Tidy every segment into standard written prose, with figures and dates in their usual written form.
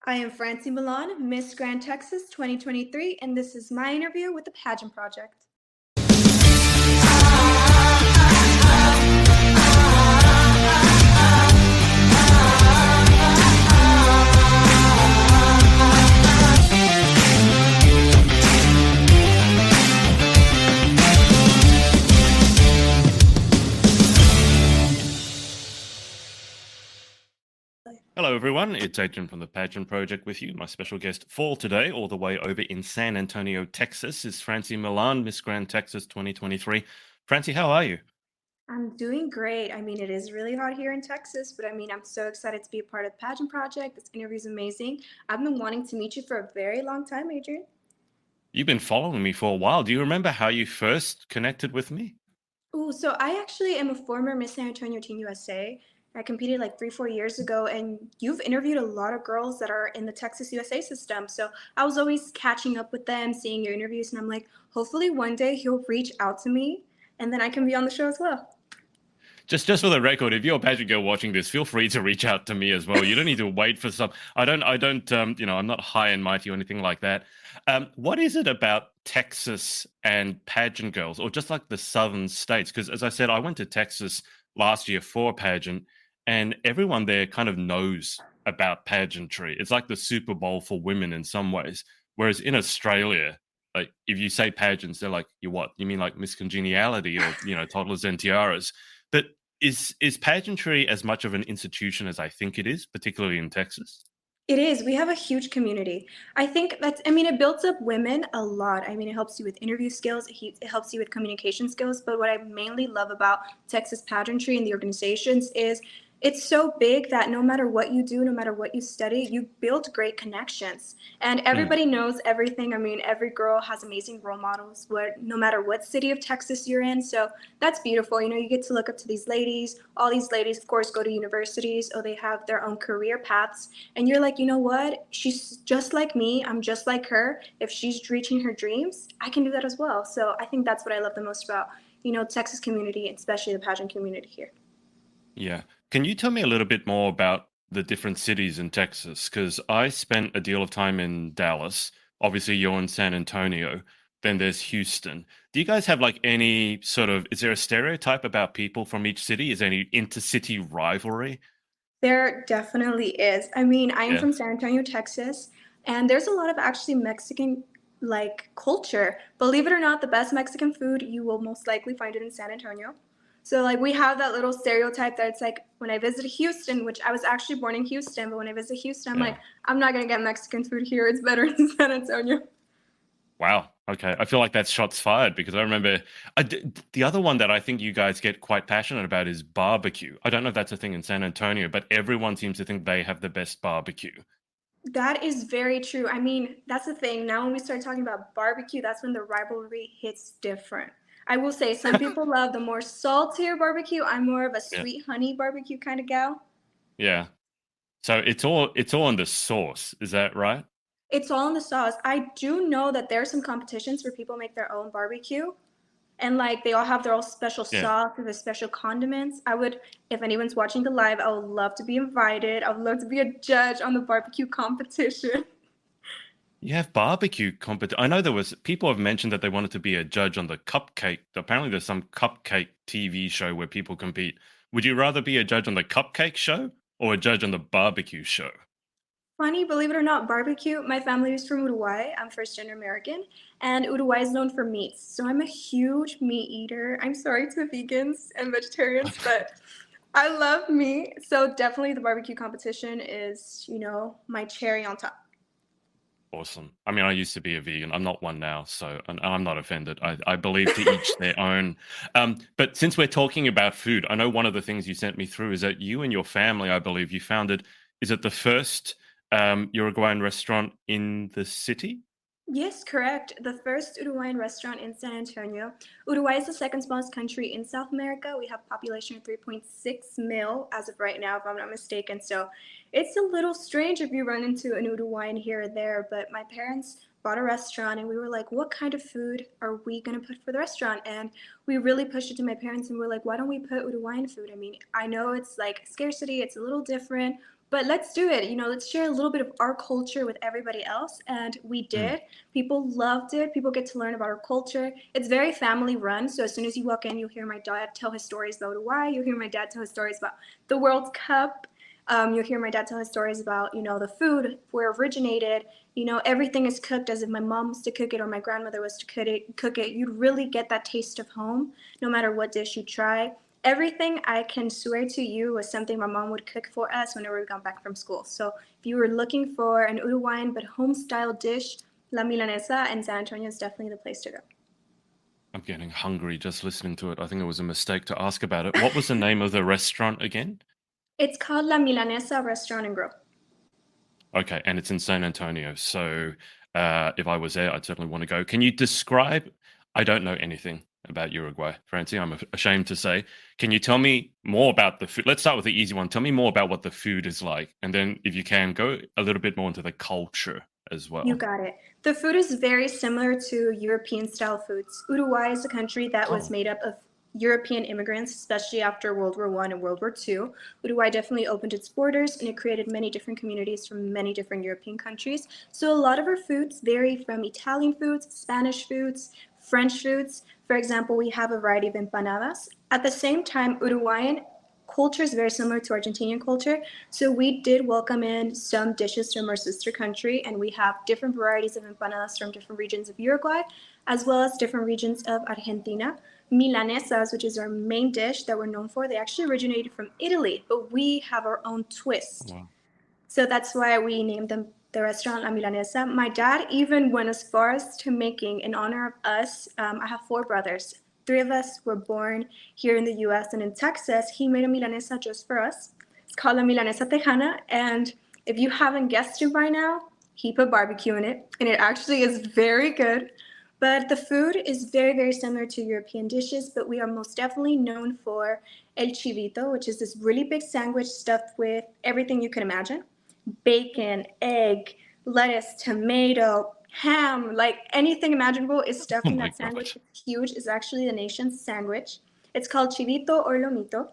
I am Francie Millan, Miss Grand Texas 2023, and this is my interview with the Pageant Project. Hello, everyone. It's Adrian from the Pageant Project with you. My special guest for today, all the way over in San Antonio, Texas, is Francie Millan, Miss Grand Texas 2023. Francie, how are you? I'm doing great. It is really hot here in Texas, but I'm so excited to be a part of the Pageant Project. This interview is amazing. I've been wanting to meet you for a very long time, Adrian. You've been following me for a while. Do you remember how you first connected with me? Oh, so I actually am a former Miss San Antonio Teen USA. I competed like 3, 4 years ago, and you've interviewed a lot of girls that are in the Texas USA system. So I was always catching up with them, seeing your interviews, and I'm like, hopefully one day he'll reach out to me, and then I can be on the show as well. Just for the record, if you're a pageant girl watching this, feel free to reach out to me as well. You don't need to wait for some. I don't. I'm not high and mighty or anything like that. What is it about Texas and pageant girls, or just like the southern states? Because as I said, I went to Texas last year for a pageant, and everyone there kind of knows about pageantry. It's like the Super Bowl for women in some ways. Whereas in Australia, like if you say pageants, they're like, "You what? You mean like Miss Congeniality or toddlers and tiaras?" But is pageantry as much of an institution as I think it is, particularly in Texas? It is. We have a huge community. It builds up women a lot. It helps you with interview skills, it helps you with communication skills. But what I mainly love about Texas pageantry and the organizations is it's so big that no matter what you do, no matter what you study, you build great connections. And Mm. everybody knows everything. Every girl has amazing role models, no matter what city of Texas you're in. So that's beautiful. You get to look up to these ladies. All these ladies, of course, go to universities or they have their own career paths, and you're like, you know what? She's just like me. I'm just like her. If she's reaching her dreams, I can do that as well. So I think that's what I love the most about, Texas community, especially the pageant community here. Yeah. Can you tell me a little bit more about the different cities in Texas? Because I spent a deal of time in Dallas. Obviously, you're in San Antonio. Then there's Houston. Do you guys have like any sort of, is there a stereotype about people from each city? Is there any intercity rivalry? There definitely is. I'm Yeah. from San Antonio, Texas, and there's a lot of actually Mexican culture. Believe it or not, the best Mexican food you will most likely find it in San Antonio. So like we have that little stereotype that it's like when I visited Houston, which I was actually born in Houston, but when I visit Houston, I'm Yeah. like, I'm not gonna get Mexican food here. It's better in San Antonio. Wow. Okay. I feel like that's shots fired because I remember the other one that I think you guys get quite passionate about is barbecue. I don't know if that's a thing in San Antonio, but everyone seems to think they have the best barbecue. That is very true. That's the thing. Now, when we start talking about barbecue, that's when the rivalry hits different. I will say some people love the more saltier barbecue. I'm more of a Yeah. sweet honey barbecue kind of gal. Yeah. So it's all in the sauce. Is that right? It's all in the sauce. I do know that there are some competitions where people make their own barbecue and like they all have their own special Yeah. sauce and the special condiments. If anyone's watching the live, I would love to be invited. I would love to be a judge on the barbecue competition. You have barbecue competition. I know there was people have mentioned that they wanted to be a judge on the cupcake. Apparently, there's some cupcake TV show where people compete. Would you rather be a judge on the cupcake show or a judge on the barbecue show? Funny, believe it or not, barbecue. My family is from Uruguay. I'm first gen American, and Uruguay is known for meats. So I'm a huge meat eater. I'm sorry to vegans and vegetarians, but I love meat. So definitely the barbecue competition is, my cherry on top. Awesome. I mean, I used to be a vegan. I'm not one now, so and I'm not offended. I believe to each their own. But since we're talking about food, I know one of the things you sent me through is that you and your family, I believe, you founded. Is it the first Uruguayan restaurant in the city? Yes, correct. The first Uruguayan restaurant in San Antonio. Uruguay is the second smallest country in South America. We have a population of 3.6 mil as of right now, if I'm not mistaken. So it's a little strange if you run into an Uruguayan here or there. But my parents bought a restaurant and we were like, what kind of food are we going to put for the restaurant? And we really pushed it to my parents and we're like, why don't we put Uruguayan food? I know it's like scarcity, it's a little different, but let's do it. Let's share a little bit of our culture with everybody else. And we Mm. did. People loved it. People get to learn about our culture. It's very family run. So as soon as you walk in, you'll hear my dad tell his stories about Uruguay. You'll hear my dad tell his stories about the World Cup. You'll hear my dad tell his stories about, the food, where it originated. Everything is cooked as if my mom was to cook it or my grandmother was to cook it. You'd really get that taste of home, no matter what dish you try. Everything, I can swear to you, was something my mom would cook for us whenever we got back from school. So if you were looking for an Uruguayan but home-style dish, La Milanesa and San Antonio is definitely the place to go. I'm getting hungry just listening to it. I think it was a mistake to ask about it. What was the name of the restaurant again? It's called La Milanesa Restaurant and Grill. Okay, and it's in San Antonio. So if I was there, I'd certainly want to go. Can you describe? I don't know anything about Uruguay, Francie. I'm ashamed to say. Can you tell me more about the food? Let's start with the easy one. Tell me more about what the food is like, and then if you can, go a little bit more into the culture as You well. got it. The food is very similar to European style foods. Uruguay is a country that was Oh, made up of European immigrants, especially after World War I and World War II. Uruguay definitely opened its borders and it created many different communities from many different European countries. So a lot of our foods vary from Italian foods, Spanish foods, French foods. For example, we have a variety of empanadas. At the same time, Uruguayan culture is very similar to Argentinian culture. So we did welcome in some dishes from our sister country, and we have different varieties of empanadas from different regions of Uruguay, as well as different regions of Argentina. Milanesas, which is our main dish that we're known for, they actually originated from Italy, but we have our own twist. wow. So that's why we named them the restaurant La Milanesa. My dad even went as far as to making, in honor of us, I have four brothers. Three of us were born here in the US and in Texas. He made a Milanesa just for us. It's called La Milanesa Tejana. And if you haven't guessed it by now, he put barbecue in it. And it actually is very good. But the food is very, very similar to European dishes, but we are most definitely known for el chivito, which is this really big sandwich stuffed with everything you can imagine: bacon, egg, lettuce, tomato, ham, like anything imaginable is Oh stuffed in my that God. sandwich. It's huge. It's actually the nation's sandwich. It's called chivito or lomito.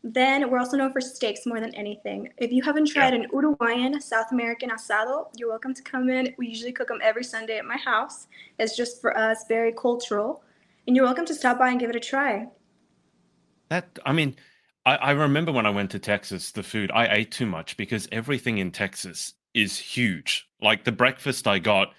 Then we're also known for steaks more than anything. If you haven't Yeah. tried an Uruguayan South American asado, you're welcome to come in. We usually cook them every Sunday at my house. It's just for us, very cultural. And you're welcome to stop by and give it a try. I mean, I remember when I went to Texas, the food, I ate too much because everything in Texas is huge. Like the breakfast I got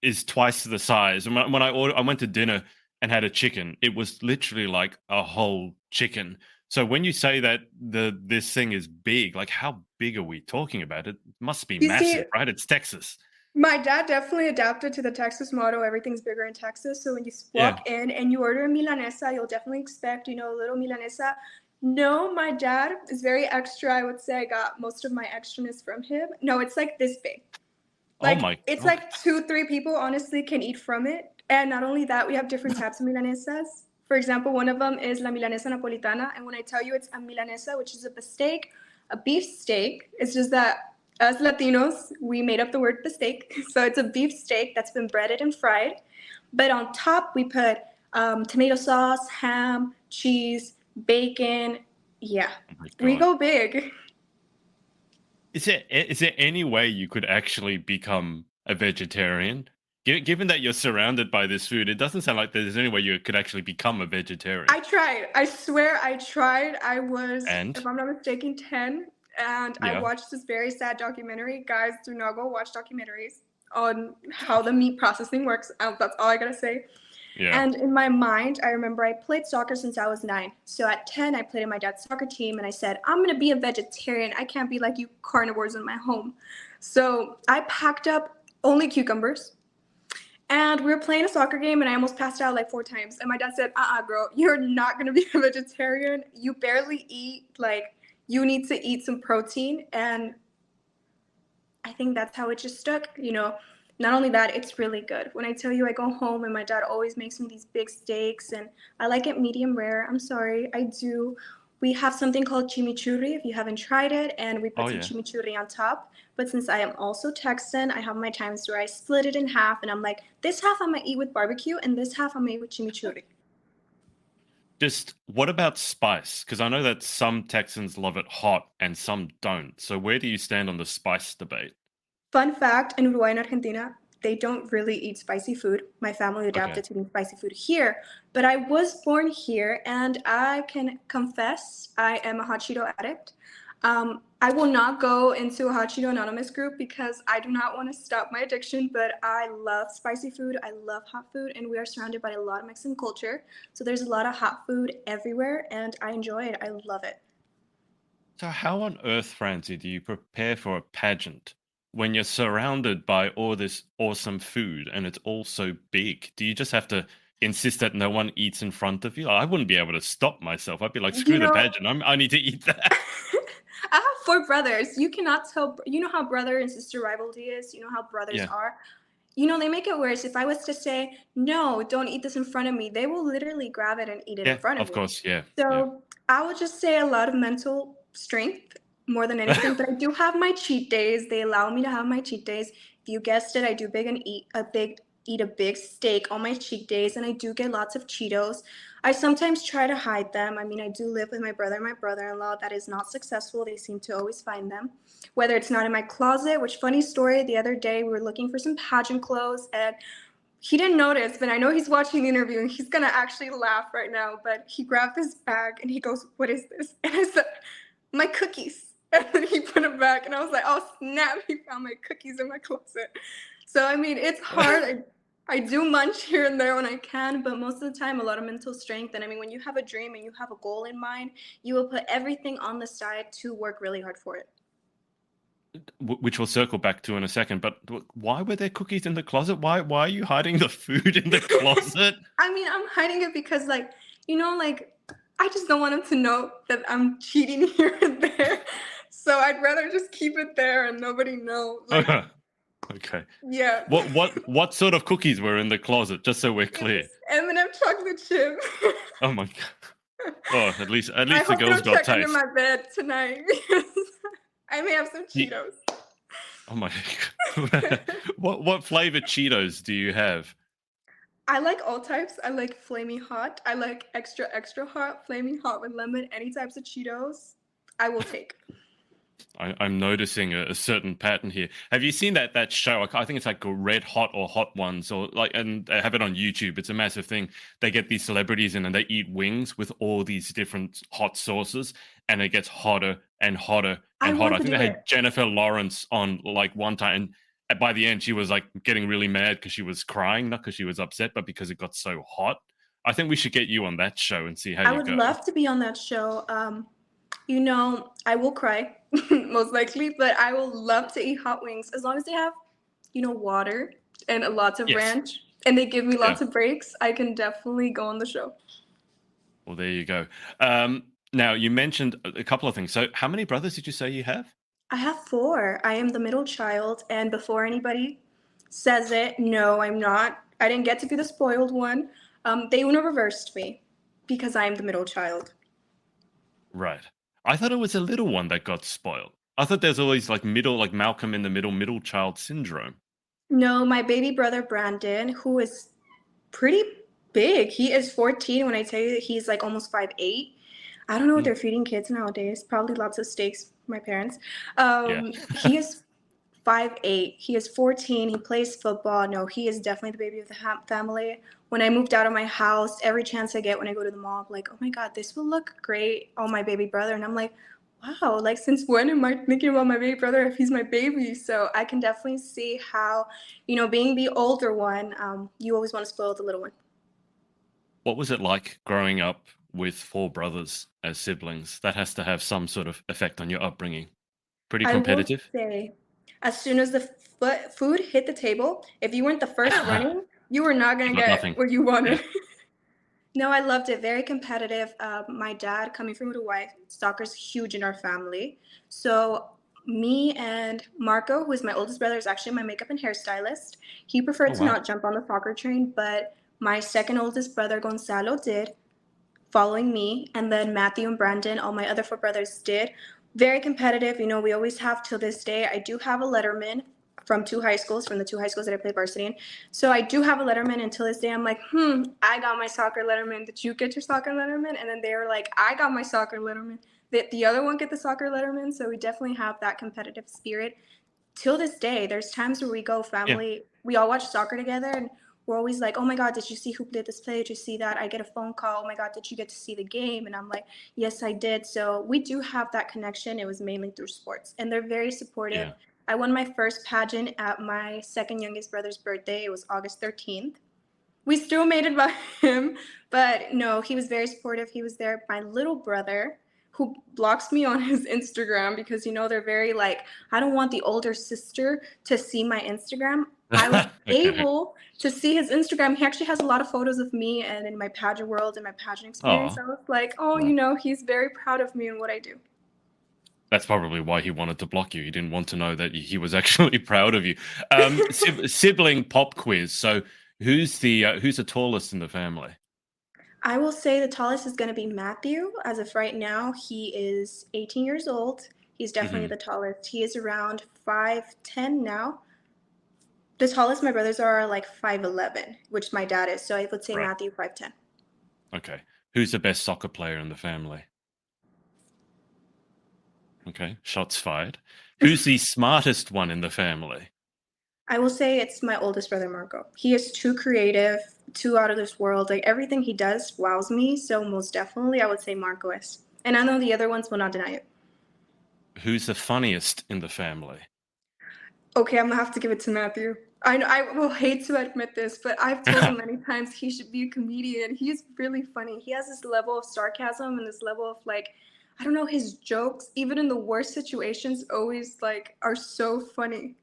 is twice the size. And I went to dinner and had a chicken, it was literally like a whole chicken. So when you say that this thing is big, like how big are we talking about? It must be You see, massive, right? It's Texas. my dad definitely adapted to the Texas motto, everything's bigger in Texas. So when you Yeah. walk in and you order a milanesa, you'll definitely expect, a little milanesa. No, my dad is very extra. I would say I got most of my extraness from him. No, it's like this big. Oh Like, my it's God. like 2, 3 people honestly can eat from it. And not only that, we have different types of milanesas. For example, one of them is la milanesa napolitana. And when I tell you it's a milanesa, which is a beef steak, it's just that us Latinos, we made up the word steak. So it's a beef steak that's been breaded and fried. But on top, we put tomato sauce, ham, cheese, bacon. Yeah, Oh my we God. go big. Is there any way you could actually become a vegetarian? Given that you're surrounded by this food, it doesn't sound like there's any way you could actually become a vegetarian. I tried. I swear I tried. I was, if And I'm not mistaken, 10, and I yeah, watched this very sad documentary. Guys, do not go watch documentaries on how the meat processing works. That's all I gotta say. yeah. And in my mind, I remember I played soccer since I was 9. So at 10, I played in my dad's soccer team, and I said, I'm gonna be a vegetarian. I can't be like you carnivores in my home. So I packed up only cucumbers, and we were playing a soccer game, and I almost passed out like 4 times. And my dad said, girl, you're not going to be a vegetarian. You barely eat. Like, you need to eat some protein. And I think that's how it just stuck. Not only that, it's really good. When I tell you I go home and my dad always makes me these big steaks, and I like it medium rare. I'm sorry, I do. We have something called chimichurri if you haven't tried it, and we Oh put some yeah. chimichurri on top. But since I am also Texan, I have my times where I split it in half, and I'm like, this half I'm gonna eat with barbecue, and this half I'm gonna eat with chimichurri. Just what about spice? Because I know that some Texans love it hot and some don't. So where do you stand on the spice debate? Fun fact, in Uruguay and Argentina, they don't really eat spicy food. My family Okay. adapted to eating spicy food here, but I was born here and I can confess I am a hot Cheeto addict. I will not go into a hot Cheeto Anonymous group because I do not want to stop my addiction, but I love spicy food. I love hot food, and we are surrounded by a lot of Mexican culture. So there's a lot of hot food everywhere, and I enjoy it. I love it. So how on earth, Francie, do you prepare for a pageant when you're surrounded by all this awesome food and it's all so big? Do you just have to insist that no one eats in front of you? I wouldn't be able to stop myself. I'd be like, You screw the know, pageant. I need to eat that. I have four brothers. You cannot tell. You know how brother and sister rivalry is. You know how brothers Yeah. are. They make it worse. If I was to say, no, don't eat this in front of me, they will literally grab it and eat it in Yeah, front of of me. course. Yeah. Yeah. So I would just say a lot of mental strength more than anything. But I do have my cheat days. They allow me to have my cheat days. If you guessed it, I do eat a big steak on my cheat days, and I do get lots of Cheetos. I sometimes try to hide them. I mean, I do live with my brother and my brother-in-law. That is not successful. They seem to always find them. Whether it's not in my closet, which funny story, the other day we were looking for some pageant clothes and he didn't notice, but I know he's watching the interview and he's gonna actually laugh right now. But he grabbed this bag and he goes, "What is this?" And I said, "My cookies." And then he put it back and I was like, "Oh snap, he found my cookies in my closet." So I mean, it's hard. I do munch here and there when I can, but most of the time, a lot of mental strength. And I mean, when you have a dream and you have a goal in mind, you will put everything on the side to work really hard for it. Which we'll circle back to in a second. But why were there cookies in the closet? Why are you hiding the food in the closet? I mean, I'm hiding it because, like, I just don't want him to know that I'm cheating here and there. So I'd rather just keep it there and nobody know. Like, Okay. yeah, What sort of cookies were in the closet? Just so we're it was clear. M&M chocolate chip. Oh my god. Oh, at I least the hope you girls don't got check under taste. my bed tonight because I may have some Ye- Cheetos. Oh my god. What flavored Cheetos do you have? I like all types. I like flaming hot. I like extra, extra hot, flaming hot with lemon. Any types of Cheetos, I will take. I'm noticing a certain pattern here. Have you seen that show? I think it's like Red Hot or Hot Ones, or like, and they have it on YouTube. It's a massive thing. They get these celebrities in and they eat wings with all these different hot sauces, and it gets hotter and hotter I and hotter. want I to think do they it. had Jennifer Lawrence on like one time, and by the end she was like getting really mad because she was crying, not because she was upset, but because it got so hot. I think we should get you on that show and see how I you would go. love to be on that show. I will cry most likely, but I will love to eat hot wings as long as they have, water and lots of Yes. ranch and they give me Yeah. lots of breaks. I can definitely go on the show. Well, there you go. Now, you mentioned a couple of things. So, how many brothers did you say you have? I have four. I am the middle child, and before anybody says it, no, I'm not. I didn't get to be the spoiled one. They reversed me because I am the middle child. Right. I thought it was a little one that got spoiled. I thought there's always like middle, like Malcolm in the middle child syndrome. No, my baby brother Brandon, who is pretty big. He is 14 when I tell you that he's like almost 5'8". I don't know what Mm, they're feeding kids nowadays. Probably lots of steaks, my parents. yeah. He is 5'8". He is 14. He plays football. No, he is definitely the baby of the family. When I moved out of my house, every chance I get when I go to the mall, I'm like, oh my God, this will look great on my baby brother. And I'm like, wow, like since when am I thinking about my baby brother if he's my baby? So I can definitely see how, being the older one, you always want to spoil the little one. What was it like growing up with four brothers as siblings? That has to have some sort of effect on your upbringing. Pretty I will competitive? say, as soon as the food hit the table, if you weren't the first running, you were not You going to got get nothing. what you Yeah. wanted. No, I loved it. Very competitive. My dad, coming from Uruguay, soccer's huge in our family. So me and Marco, who is my oldest brother, is actually my makeup and hairstylist. He preferred Oh, to wow. not jump on the soccer train, but my second oldest brother, Gonzalo, did, following me. And then Matthew and Brandon, all my other four brothers did. Very competitive. We always have till this day. I do have a letterman from the two high schools that I played varsity in. So I do have a letterman, and till this day I'm like, I got my soccer letterman. Did you get your soccer letterman? And then they were like, I got my soccer letterman. Did the other one get the soccer letterman? So we definitely have that competitive spirit. Till this day, there's times where we go Yeah. family, we all watch soccer together, and we're always like, oh my God, did you see who did this play? Did you see that? I get a phone call. Oh my God, did you get to see the game? And I'm like, yes, I did. So we do have that connection. It was mainly through sports, and they're very supportive. Yeah. I won my first pageant at my second youngest brother's birthday. It was August 13th. We still made it by him, but no, he was very supportive. He was there. My little brother, who blocks me on his Instagram because, they're very like, I don't want the older sister to see my Instagram. I was Okay. able to see his Instagram. He actually has a lot of photos of me and in my pageant world and my pageant experience. Oh, I was like, oh, well, he's very proud of me and what I do. that's probably why he wanted to block you. He didn't want to know that he was actually proud of you. Sibling pop quiz. So who's the tallest in the family? I will say the tallest is going to be Matthew. As of right now, he is 18 years old. He's definitely Hmm. the tallest. He is around 5'10" now. The tallest my brothers are like 5'11", which my dad is. So I would say Right. Matthew 5'10". Okay. Who's the best soccer player in the family? Okay. Shots fired. Who's the smartest one in the family? I will say it's my oldest brother, Marco. He is too creative, too out of this world. Like everything he does wows me. So most definitely, I would say Marco is. And I know the other ones will not deny it. Who's the funniest in the family? Okay, I'm gonna have to give it to Matthew. I know I will hate to admit this, but I've told him many times he should be a comedian. He's really funny. He has this level of sarcasm and this level of like, I don't know, his jokes, even in the worst situations, always like are so funny.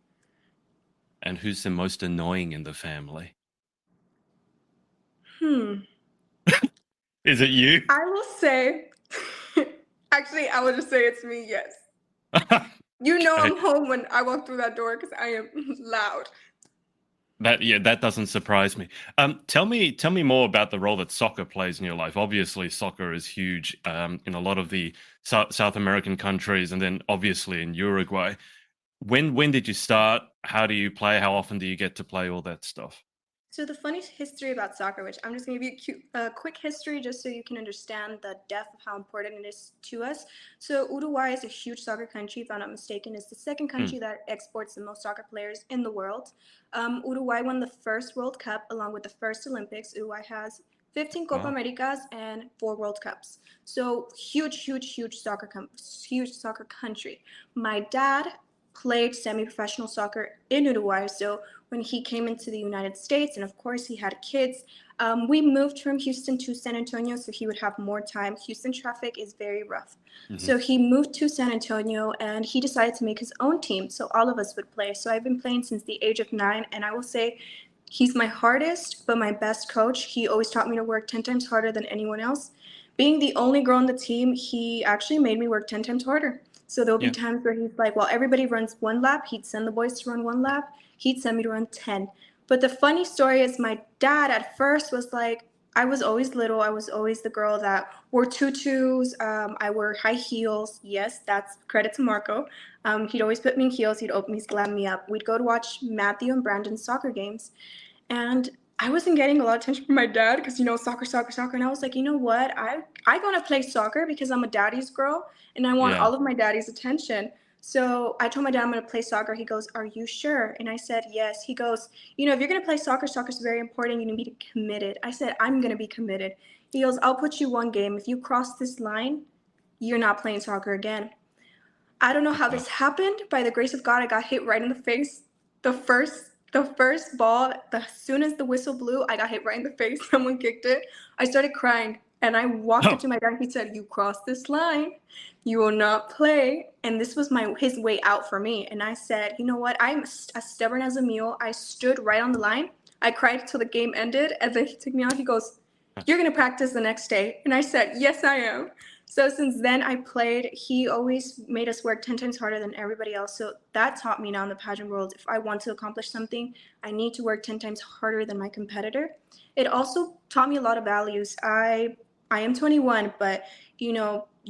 And who's the most annoying in the family? Hmm. Is it you? I will say, actually, I will just say it's me. Yes. Okay. I'm home when I walk through that door because I am loud. That doesn't surprise me. Tell me more about the role that soccer plays in your life. Obviously, soccer is huge in a lot of the South American countries, and then obviously in Uruguay. When did you start? How do you play? How often do you get to play all that stuff? So the funny history about soccer, which I'm just going to give you a quick history just so you can understand the depth of how important it is to us. So Uruguay is a huge soccer country, if I'm not mistaken. It's the second Hmm. country that exports the most soccer players in the world. Uruguay won the first World Cup along with the first Olympics. Uruguay has 15 Copa Wow. Americas and 4 World Cups. So huge, huge, huge soccer country. My dad played semi-professional soccer in Uruguay. So when he came into the United States, and of course he had kids, we moved from Houston to San Antonio so he would have more time. Houston traffic is very rough. Hmm. So he moved to San Antonio and he decided to make his own team so all of us would play. So I've been playing since the age of 9, and I will say he's my hardest but my best coach. He always taught me to work 10 times harder than anyone else. Being the only girl on the team, he actually made me work 10 times harder. So there'll be Yeah. times where he's like, well, everybody runs 1 lap. He'd send the boys to run 1 lap. He'd send me to run 10. But the funny story is my dad at first was like, I was always little. I was always the girl that wore tutus. I wore high heels. Yes, that's credit to Marco. He'd always put me in heels. He'd always glam me up. We'd go to watch Matthew and Brandon's soccer games. And I wasn't getting a lot of attention from my dad because, soccer, soccer, soccer. And I was like, you know what? I want to play soccer because I'm a daddy's girl and I want Yeah. all of my daddy's attention. So I told my dad I'm going to play soccer. He goes, are you sure? And I said, yes. He goes, if you're going to play soccer, soccer is very important. You need to be committed. I said, I'm going to be committed. He goes, I'll put you one game. If you cross this line, you're not playing soccer again. I don't know how Wow. this happened. By the grace of God, I got hit right in the face. The first ball, as soon as the whistle blew, I got hit right in the face. Someone kicked it. I started crying and I walked up Oh. to my dad. He said, you crossed this line. You will not play. And this was his way out for me. And I said, you know what? I'm as stubborn as a mule. I stood right on the line. I cried till the game ended. And then he took me out. He goes, you're going to practice the next day. And I said, yes, I am. So since then I played, he always made us work 10 times harder than everybody else. So that taught me now in the pageant world, if I want to accomplish something, I need to work 10 times harder than my competitor. It also taught me a lot of values. I am 21, but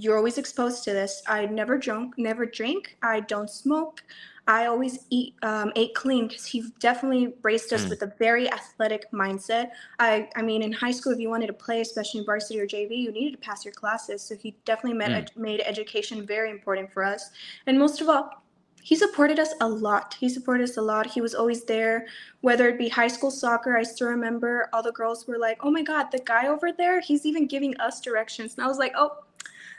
you're always exposed to this. I never drink. I don't smoke. I always ate clean because he definitely raised us Mm, with a very athletic mindset. I mean, in high school, if you wanted to play, especially in varsity or JV, you needed to pass your classes. So he definitely mm. made education very important for us. And most of all, he supported us a lot. He supported us a lot. He was always there, whether it be high school soccer. I still remember all the girls were like, "Oh my God, the guy over there, he's even giving us directions." And I was like, "Oh,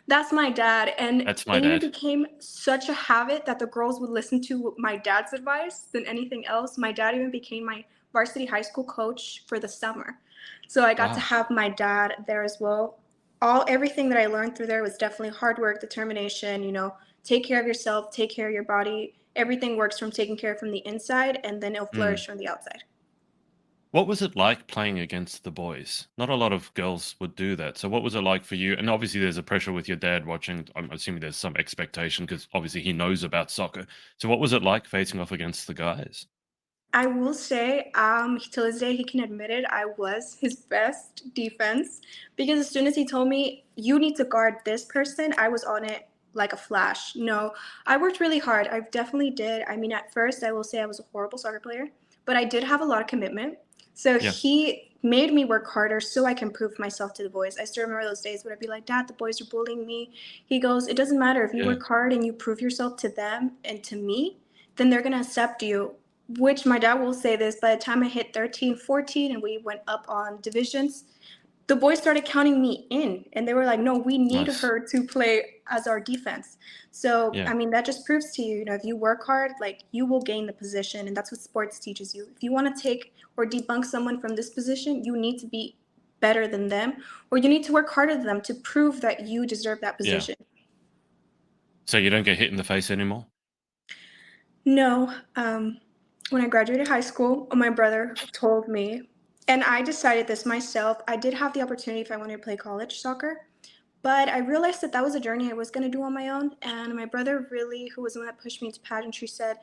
that's my dad." And That's my it even dad. became such a habit that the girls would listen to my dad's advice than anything else. My dad even became my varsity high school coach for the summer. So I got to Wow. have my dad there as well. Everything that I learned through there was definitely hard work, determination, take care of yourself, take care of your body. Everything works from taking care from the inside and then it'll Mm. flourish from the outside. What was it like playing against the boys? Not a lot of girls would do that. So what was it like for you? And obviously there's a pressure with your dad watching. I'm assuming there's some expectation because obviously he knows about soccer. So what was it like facing off against the guys? I will say, till this day, he can admit it. I was his best defense because as soon as he told me, you need to guard this person, I was on it like a flash. No, I worked really hard. I definitely did. I mean, at first, I will say I was a horrible soccer player, but I did have a lot of commitment. So Yeah. he made me work harder so I can prove myself to the boys. I still remember those days when I'd be like, Dad, the boys are bullying me. He goes, it doesn't matter. If you Yeah. work hard and you prove yourself to them and to me, then they're going to accept you, which my dad will say this, by the time I hit 13, 14, and we went up on divisions, the boys started counting me in and they were like, no, we need Nice. her to play as our defense. So, Yeah. I mean, that just proves to you, if you work hard, like you will gain the position. And that's what sports teaches you. If you want to take or debunk someone from this position, you need to be better than them or you need to work harder than them to prove that you deserve that Yeah. position. So you don't get hit in the face anymore? No, when I graduated high school, my brother told me, and I decided this myself. I did have the opportunity if I wanted to play college soccer, but I realized that that was a journey I was going to do on my own. And my brother, really, who was the one that pushed me into pageantry, said,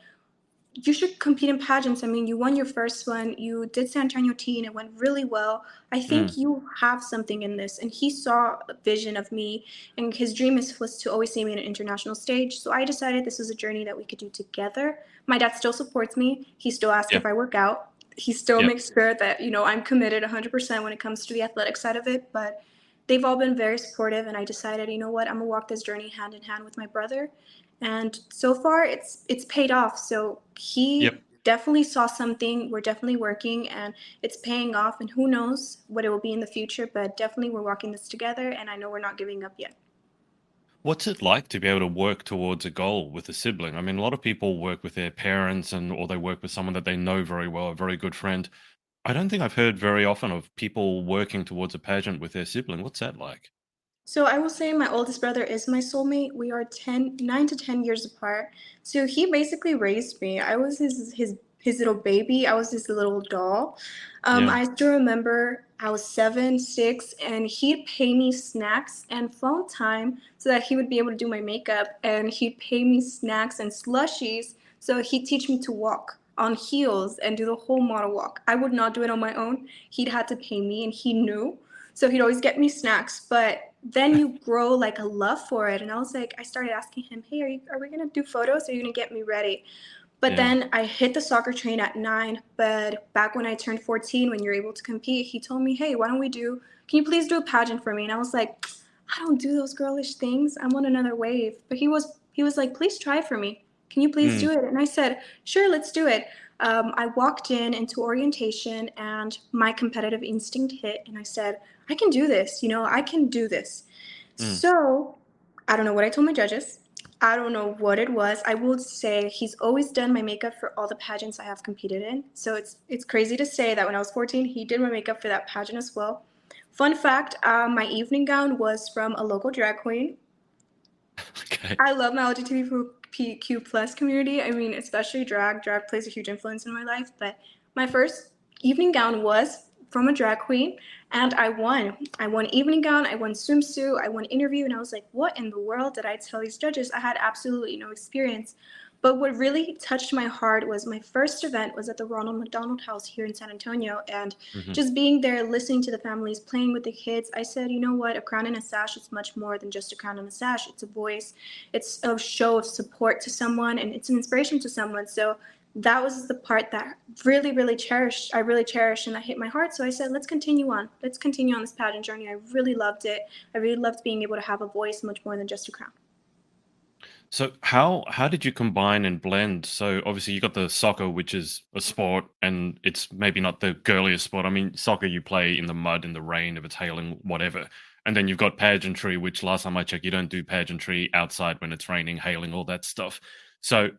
you should compete in pageants. I mean, you won your first one. You did San Antonio T and it went really well. I think Mm. you have something in this. And he saw a vision of me, and his dream was to always see me on an international stage. So I decided this was a journey that we could do together. My dad still supports me. He still asks Yeah. if I work out. He still Yeah. makes sure that, I'm committed 100% when it comes to the athletic side of it. But they've all been very supportive. And I decided, you know what, I'm going to walk this journey hand in hand with my brother, and so far it's paid off. So Yep. he definitely saw something. We're definitely working and it's paying off, and who knows what it will be in the future, but definitely we're walking this together and I know we're not giving up yet. What's it like to be able to work towards a goal with a sibling? I mean, a lot of people work with their parents and or they work with someone that they know very well, a very good friend. I don't think I've heard very often of people working towards a pageant with their sibling. What's that like? So I will say my oldest brother is my soulmate. We are 9 to 10 years apart. So he basically raised me. I was his little baby. I was his little doll. Yeah. I still remember I was 7, 6, and he'd pay me snacks and phone time so that he would be able to do my makeup. And he'd pay me snacks and slushies so he'd teach me to walk on heels and do the whole model walk. I would not do it on my own. He'd had to pay me, and he knew. So he'd always get me snacks, but then you grow like a love for it. And I was like, I started asking him, hey, are we gonna do photos? Are you gonna get me ready? But Yeah. then I hit the soccer train at 9. But back when I turned 14, when you're able to compete, he told me, hey, can you please do a pageant for me? And I was like, I don't do those girlish things. I'm on another wave. But he was like, please try for me. Can you please Mm. do it? And I said, sure, let's do it. I walked into orientation and my competitive instinct hit. And I said, I can do this. I can do this. Mm. So I don't know what I told my judges. I don't know what it was. I will say he's always done my makeup for all the pageants I have competed in. So it's crazy to say that when I was 14, he did my makeup for that pageant as well. Fun fact, my evening gown was from a local drag queen. Okay. I love my LGBTQ plus community. I mean, especially drag. Drag plays a huge influence in my life. But my first evening gown was from a drag queen, and I won. I won evening gown, I won swimsuit, I won interview, and I was like, what in the world did I tell these judges? I had absolutely no experience. But what really touched my heart was my first event was at the Ronald McDonald House here in San Antonio. And Hmm. just being there, listening to the families, playing with the kids, I said, you know what? A crown and a sash is much more than just a crown and a sash. It's a voice, it's a show of support to someone, and it's an inspiration to someone. So that was the part that really, really cherished. I really cherished, and that hit my heart. So I said, let's continue on. Let's continue on this pageant journey. I really loved it. I really loved being able to have a voice much more than just a crown. So how did you combine and blend? So obviously you got the soccer, which is a sport, and it's maybe not the girliest sport. I mean, soccer you play in the mud, in the rain, if it's hailing, whatever. And then you've got pageantry, which last time I checked, you don't do pageantry outside when it's raining, hailing, all that stuff. So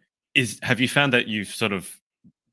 have you found that you've sort of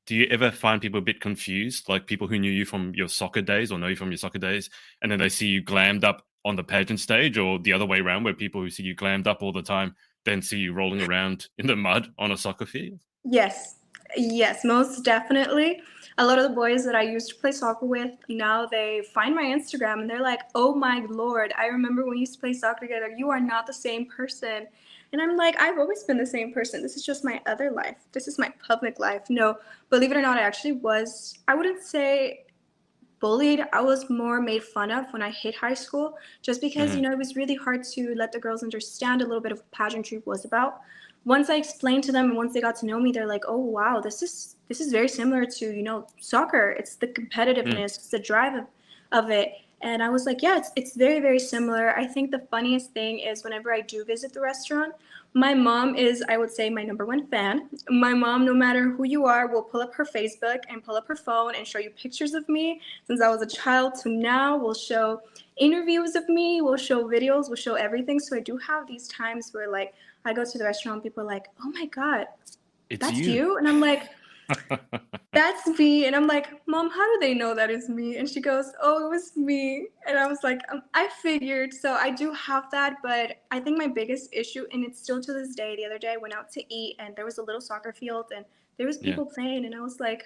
do you ever find people a bit confused, like people who knew you from your soccer days or know you from your soccer days, and then they see you glammed up on the pageant stage, or the other way around, where people who see you glammed up all the time then see you rolling around in the mud on a soccer field? Yes, yes, most definitely. A lot of the boys that I used to play soccer with, now they find my Instagram and they're like, "Oh my Lord, I remember when we used to play soccer together. You are not the same person." And I'm like, "I've always been the same person. This is just my other life. This is my public life." No, believe it or not, I actually was, I wouldn't say bullied. I was more made fun of when I hit high school, just because, Mhm. it was really hard to let the girls understand a little bit of what pageantry was about. Once I explained to them and once they got to know me, they're like, "Oh wow, this is very similar to, soccer. It's the Mm. competitiveness, it's the drive of it." And I was like, "Yeah, it's very, very similar." I think the funniest thing is whenever I do visit the restaurant, my mom is, I would say, my number one fan. My mom, no matter who you are, will pull up her Facebook and pull up her phone and show you pictures of me since I was a child to now. We'll show interviews of me, we'll show videos, we'll show everything. So I do have these times where, like, I go to the restaurant, people are like, "Oh my God, It's that's you. you?" And I'm like, "That's me." And I'm like, "Mom, how do they know that is me?" And she goes, "Oh, it was me." And I was like, I figured. So I do have that. But I think my biggest issue, and it's still to this day, the other day I went out to eat and there was a little soccer field and there was Yeah. people playing. And I was like,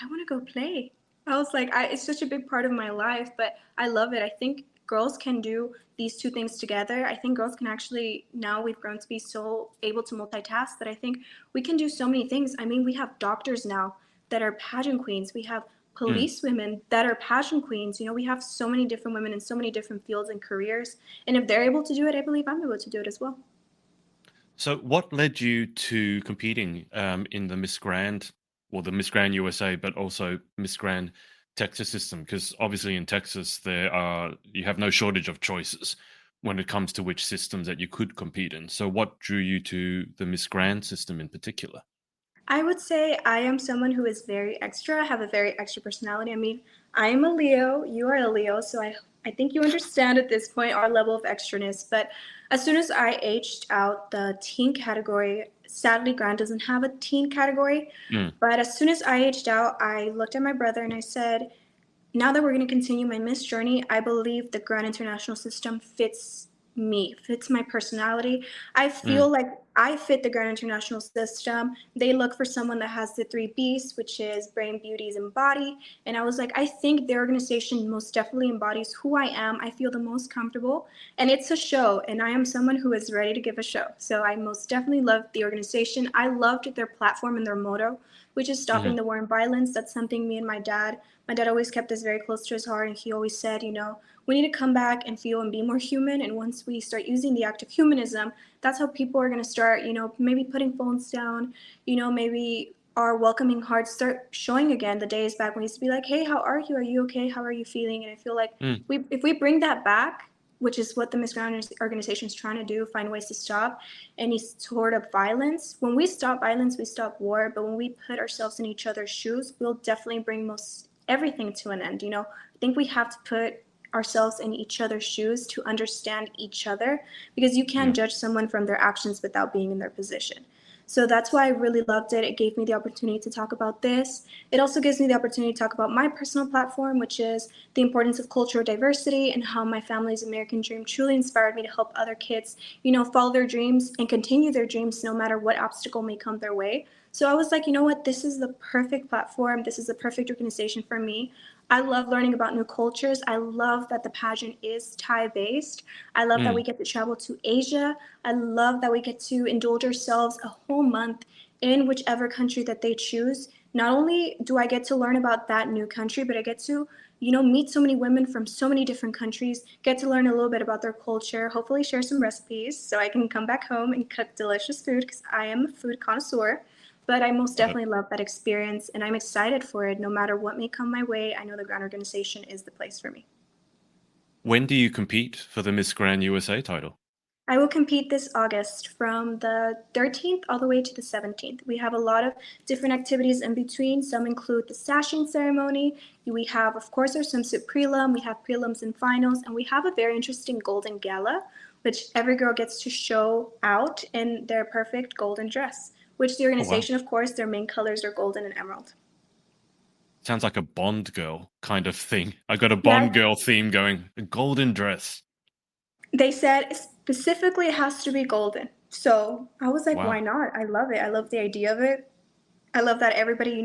I want to go play. I was like, it's such a big part of my life, but I love it. I think girls can do these two things together. I think girls can actually, now we've grown to be so able to multitask that I think we can do so many things. I mean, we have doctors now that are pageant queens. We have Mm. police women that are pageant queens. We have so many different women in so many different fields and careers. And if they're able to do it, I believe I'm able to do it as well. So what led you to competing in the Miss Grand, or the Miss Grand USA, but also Miss Grand Texas system? Because obviously in Texas you have no shortage of choices when it comes to which systems that you could compete in. So what drew you to the Miss Grand system in particular? I would say I am someone who is very extra, have a very extra personality. I mean, I am a Leo, you are a Leo, so I think you understand at this point our level of extraness. But as soon as I aged out the teen category, sadly, Grant doesn't have a teen category. Mm. But as soon as I aged out, I looked at my brother and I said, now that we're going to continue my Miss journey, I believe the Grand International system fits me, fits my personality. I Mm. feel like I fit the Grand International system. They look for someone that has the three B's, which is brain, beauties, and body. And I was like, I think the organization most definitely embodies who I am. I feel the most comfortable. And it's a show, and I am someone who is ready to give a show. So I most definitely loved the organization. I loved their platform and their motto, which is stopping Mhm. the war and violence. That's something me and my dad always kept this very close to his heart, and he always said, we need to come back and feel and be more human. And once we start using the act of humanism, that's how people are going to start, maybe putting phones down, maybe our welcoming hearts start showing again. The days back when we used to be like, "Hey, how are you? Are you okay? How are you feeling?" And I feel like Mm. if we bring that back, which is what the Miss Grand organization is trying to do, find ways to stop any sort of violence. When we stop violence, we stop war. But when we put ourselves in each other's shoes, we'll definitely bring most everything to an end. I think we have to put ourselves in each other's shoes to understand each other, because you Yeah. can't judge someone from their actions without being in their position. So that's why I really loved it. It gave me the opportunity to talk about this. It also gives me the opportunity to talk about my personal platform, which is the importance of cultural diversity and how my family's American dream truly inspired me to help other kids, follow their dreams and continue their dreams no matter what obstacle may come their way. So I was like, you know what? This is the perfect platform. This is the perfect organization for me. I love learning about new cultures. I love that the pageant is Thai based. I love that we Mm. get to travel to Asia. I love that we get to indulge ourselves a whole month in whichever country that they choose. Not only do I get to learn about that new country, but I get to, meet so many women from so many different countries, get to learn a little bit about their culture, hopefully share some recipes so I can come back home and cook delicious food because I am a food connoisseur. But I most Got it. definitely love that experience and I'm excited for it. No matter what may come my way, I know the Grand Organization is the place for me. When do you compete for the Miss Grand USA title? I will compete this August from the 13th all the way to the 17th. We have a lot of different activities in between. Some include the sashing ceremony. We have, of course, our swimsuit prelim. We have prelims and finals. And we have a very interesting golden gala, which every girl gets to show out in their perfect golden dress, which the Oh, wow. organization, of course, their main colors are golden and emerald. Sounds like a Bond girl kind of thing. I got a Bond Yeah, girl theme going. A golden dress. they said specifically it has to be golden. So I was like, why Wow. not? I love it. I love the idea of it. I love that everybody,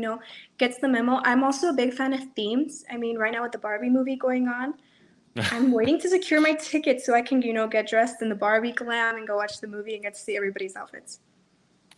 gets the memo. I'm also a big fan of themes. I mean, right now with the Barbie movie going on, I'm waiting to secure my ticket so I can, get dressed in the Barbie glam and go watch the movie and get to see everybody's outfits.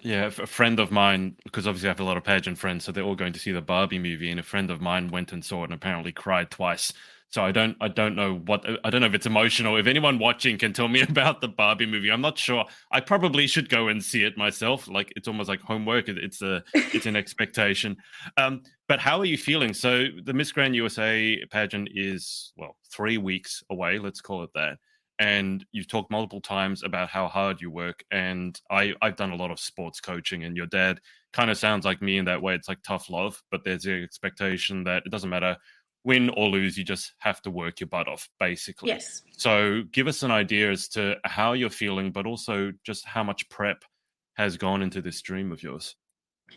Yeah, a friend of mine, because obviously I have a lot of pageant friends, so they're all going to see the Barbie movie, and a friend of mine went and saw it and apparently cried twice. So I don't know I don't know if it's emotional. If anyone watching can tell me about the Barbie movie, I'm not sure. I probably should go and see it myself. Like it's almost like homework. It's an expectation. But how are you feeling? So the Miss Grand USA pageant is, well, 3 weeks away. Let's call it that. And you've talked multiple times about how hard you work. And I've done a lot of sports coaching, and your dad kind of sounds like me in that way. It's like tough love, but there's the expectation that it doesn't matter win or lose, you just have to work your butt off, basically. Yes. So give us an idea as to how you're feeling, but also just how much prep has gone into this dream of yours.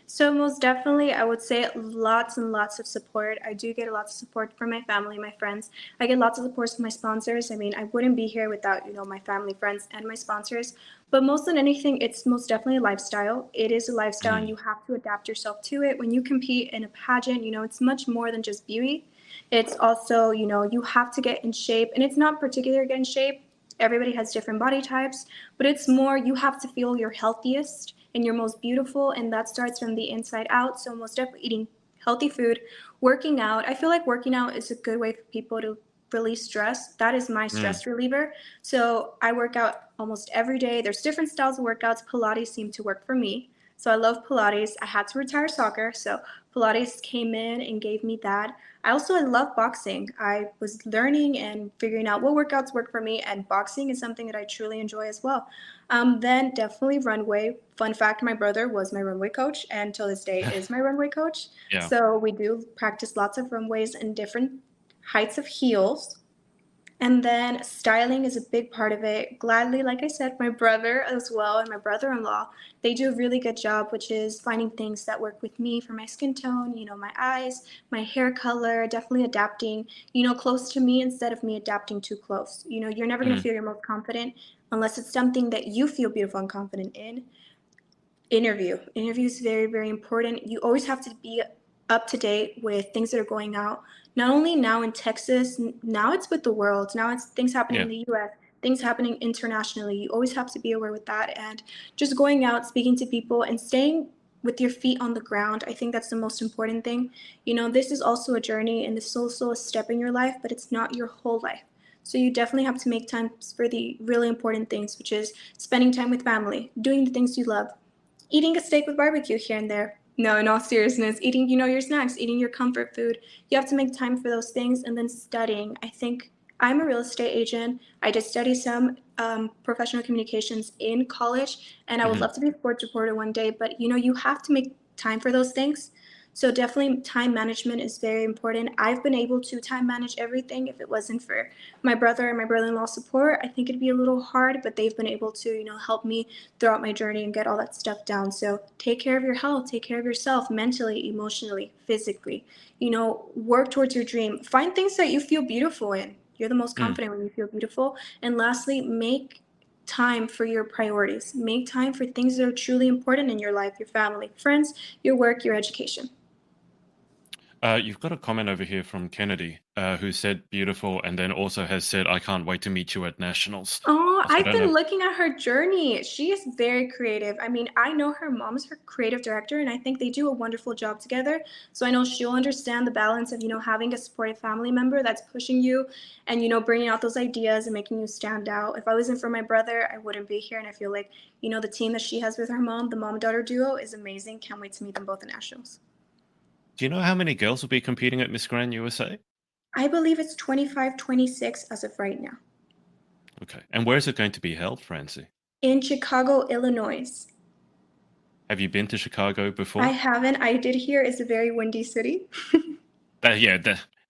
So most definitely, I would say lots and lots of support. I do get a lot of support from my family, my friends. I get lots of support from my sponsors. I mean, I wouldn't be here without, my family, friends, and my sponsors. But most than anything, it's most definitely a lifestyle. It is a lifestyle, and Mm, you have to adapt yourself to it. When you compete in a pageant, it's much more than just beauty. It's also, you have to get in shape, and it's not particular get in shape. Everybody has different body types, but it's more you have to feel your healthiest and your most beautiful, and that starts from the inside out. So most definitely eating healthy food, working out. I feel like working out is a good way for people to release stress. That is my mm, stress reliever. So I work out almost every day. There's different styles of workouts. Pilates seem to work for me. So I love Pilates. I had to retire soccer, so Pilates came in and gave me that. I love boxing. I was learning and figuring out what workouts work for me, and boxing is something that I truly enjoy as well. Then definitely runway. Fun fact, my brother was my runway coach and till this day is my runway coach. yeah. So we do practice lots of runways and different heights of heels. And then styling is a big part of it. Gladly, like I said, my brother as well and my brother-in-law, they do a really good job, which is finding things that work with me for my skin tone, my eyes, my hair color, definitely adapting, close to me instead of me adapting too close. You're never going to Mm, feel your most confident unless it's something that you feel beautiful and confident in. Interview is very, very important. You always have to be up to date with things that are going out, not only now in Texas, now it's with the world, now it's things happening yeah. in the US, things happening internationally. You always have to be aware with that, and just going out, speaking to people, and staying with your feet on the ground. I think that's the most important thing. This is also a journey, and this is also a step in your life, but it's not your whole life. So you definitely have to make time for the really important things, which is spending time with family, doing the things you love, eating a steak with barbecue here and there. No, in all seriousness, eating, your snacks, eating your comfort food. You have to make time for those things, and then studying. I think I'm a real estate agent. I did study some professional communications in college, and I would Mhm. love to be a sports reporter one day, but you have to make time for those things. So definitely time management is very important. I've been able to time manage everything. If it wasn't for my brother and my brother-in-law support, I think it'd be a little hard, but they've been able to, help me throughout my journey and get all that stuff down. So take care of your health, take care of yourself mentally, emotionally, physically. Work towards your dream. Find things that you feel beautiful in. You're the most Mm. confident when you feel beautiful. And lastly, make time for your priorities. Make time for things that are truly important in your life, your family, friends, your work, your education. You've got a comment over here from Kennedy, who said beautiful, and then also has said, "I can't wait to meet you at nationals." Oh, So I I've don't been know. looking at her journey. She is very creative. I mean, I know her mom's her creative director, and I think they do a wonderful job together. So I know she'll understand the balance of, having a supportive family member that's pushing you and, bringing out those ideas and making you stand out. If I wasn't for my brother, I wouldn't be here. And I feel like, the team that she has with her mom, the mom-daughter duo, is amazing. Can't wait to meet them both in nationals. Do you know how many girls will be competing at Miss Grand USA? I believe it's 25, 26 as of right now. Okay. And where is it going to be held, Francie? In Chicago, Illinois. Have you been to Chicago I before? haven't. I did hear it's a very windy city. Yeah,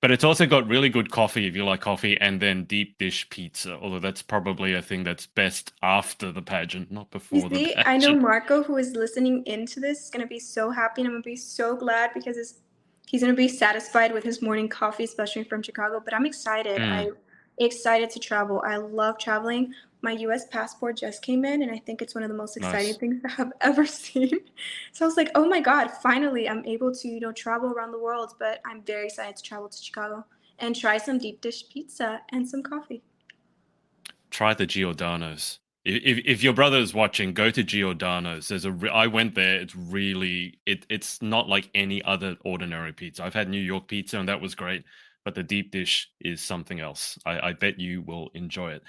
but it's also got really good coffee if you like coffee, and then deep dish pizza. Although that's probably a thing that's best after the pageant, not You before the see, I know pageant. Marco, who is listening into this, is going to be so happy, and I'm going to be so glad because he's going to be satisfied with his morning coffee, especially from Chicago. But I'm excited. Mm, I'm excited to travel. I love traveling. My US passport just came in, and I think it's one of the most exciting nice. things I've ever seen. So I was like, oh my God, finally I'm able to, travel around the world. But I'm very excited to travel to Chicago and try some deep dish pizza and some coffee. Try the Giordano's. If your brother is watching, go to Giordano's. I went there. It's really it's not like any other ordinary pizza. I've had New York pizza and that was great, but the deep dish is something else. I bet you will enjoy it.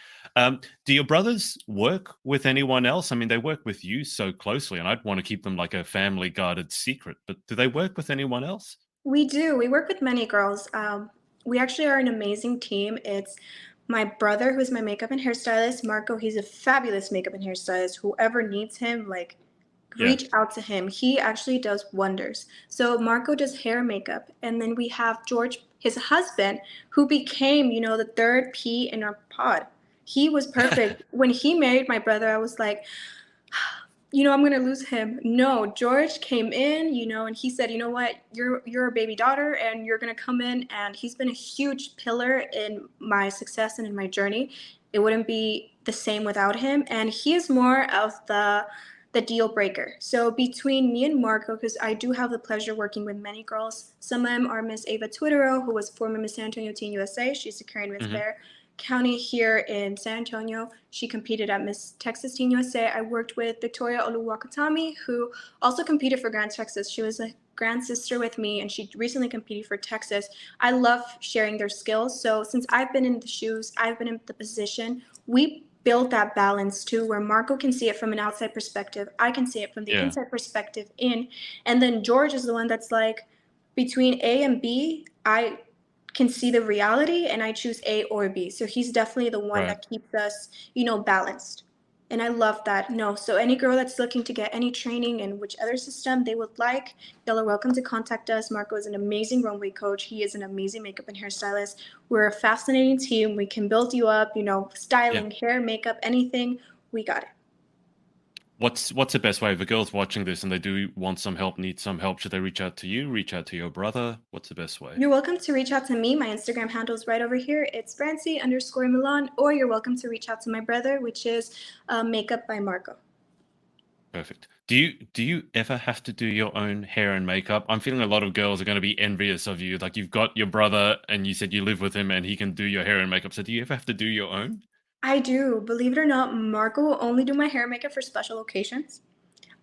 Do your brothers work with anyone else? I mean, they work with you so closely, and I'd want to keep them like a family guarded secret. But do they work with anyone else? We do. We work with many girls. We actually are an amazing team. It's my brother, who's my makeup and hairstylist. Marco, he's a fabulous makeup and hairstylist. Whoever needs him, like, Yeah. reach out to him. He actually does wonders. So Marco does hair and makeup. And then we have George, his husband, who became, the third P in our pod. He was perfect. When he married my brother, I was like, I'm gonna lose him. No, George came in, and he said, you know what, you're a baby daughter and you're gonna come in, and he's been a huge pillar in my success and in my journey. It wouldn't be the same without him. And he is more of the deal breaker. So between me and Marco, because I do have the pleasure working with many girls, some of them are Miss Ava Twitero, who was former Miss San Antonio Teen USA. She's the current Miss Hmm. Bear County here in San Antonio. She competed at Miss Texas Teen USA. I worked with Victoria Oluwakatami, who also competed for Grand Texas. She was a grand sister with me, and she recently competed for Texas. I love sharing their skills. So since I've been in the shoes, I've been in the position, we build that balance too, where Marco can see it from an outside perspective. I can see it from the Yeah. inside perspective in. And then George is the one that's like, between A and B, I can see the reality and I choose A or B. So he's definitely the one Right. that keeps us, balanced. And I love that. No, so any girl that's looking to get any training in which other system they would like, y'all are welcome to contact us. Marco is an amazing runway coach. He is an amazing makeup and hairstylist. We're a fascinating team. We can build you up, Yeah. styling, hair, makeup, anything. We got it. What's the best way if a girl's watching this and they do want some help, need some help? Should they reach out to you? Reach out to your brother? What's the best way? You're welcome to reach out to me. My Instagram handle is right over here. It's Francie_Millan, or you're welcome to reach out to my brother, which is Makeup by Marco. Perfect. Do you ever have to do your own hair and makeup? I'm feeling a lot of girls are going to be envious of you. Like you've got your brother and you said you live with him and he can do your hair and makeup. So do you ever have to do your own? I do. Believe it or not, Marco will only do my hair and makeup for special occasions.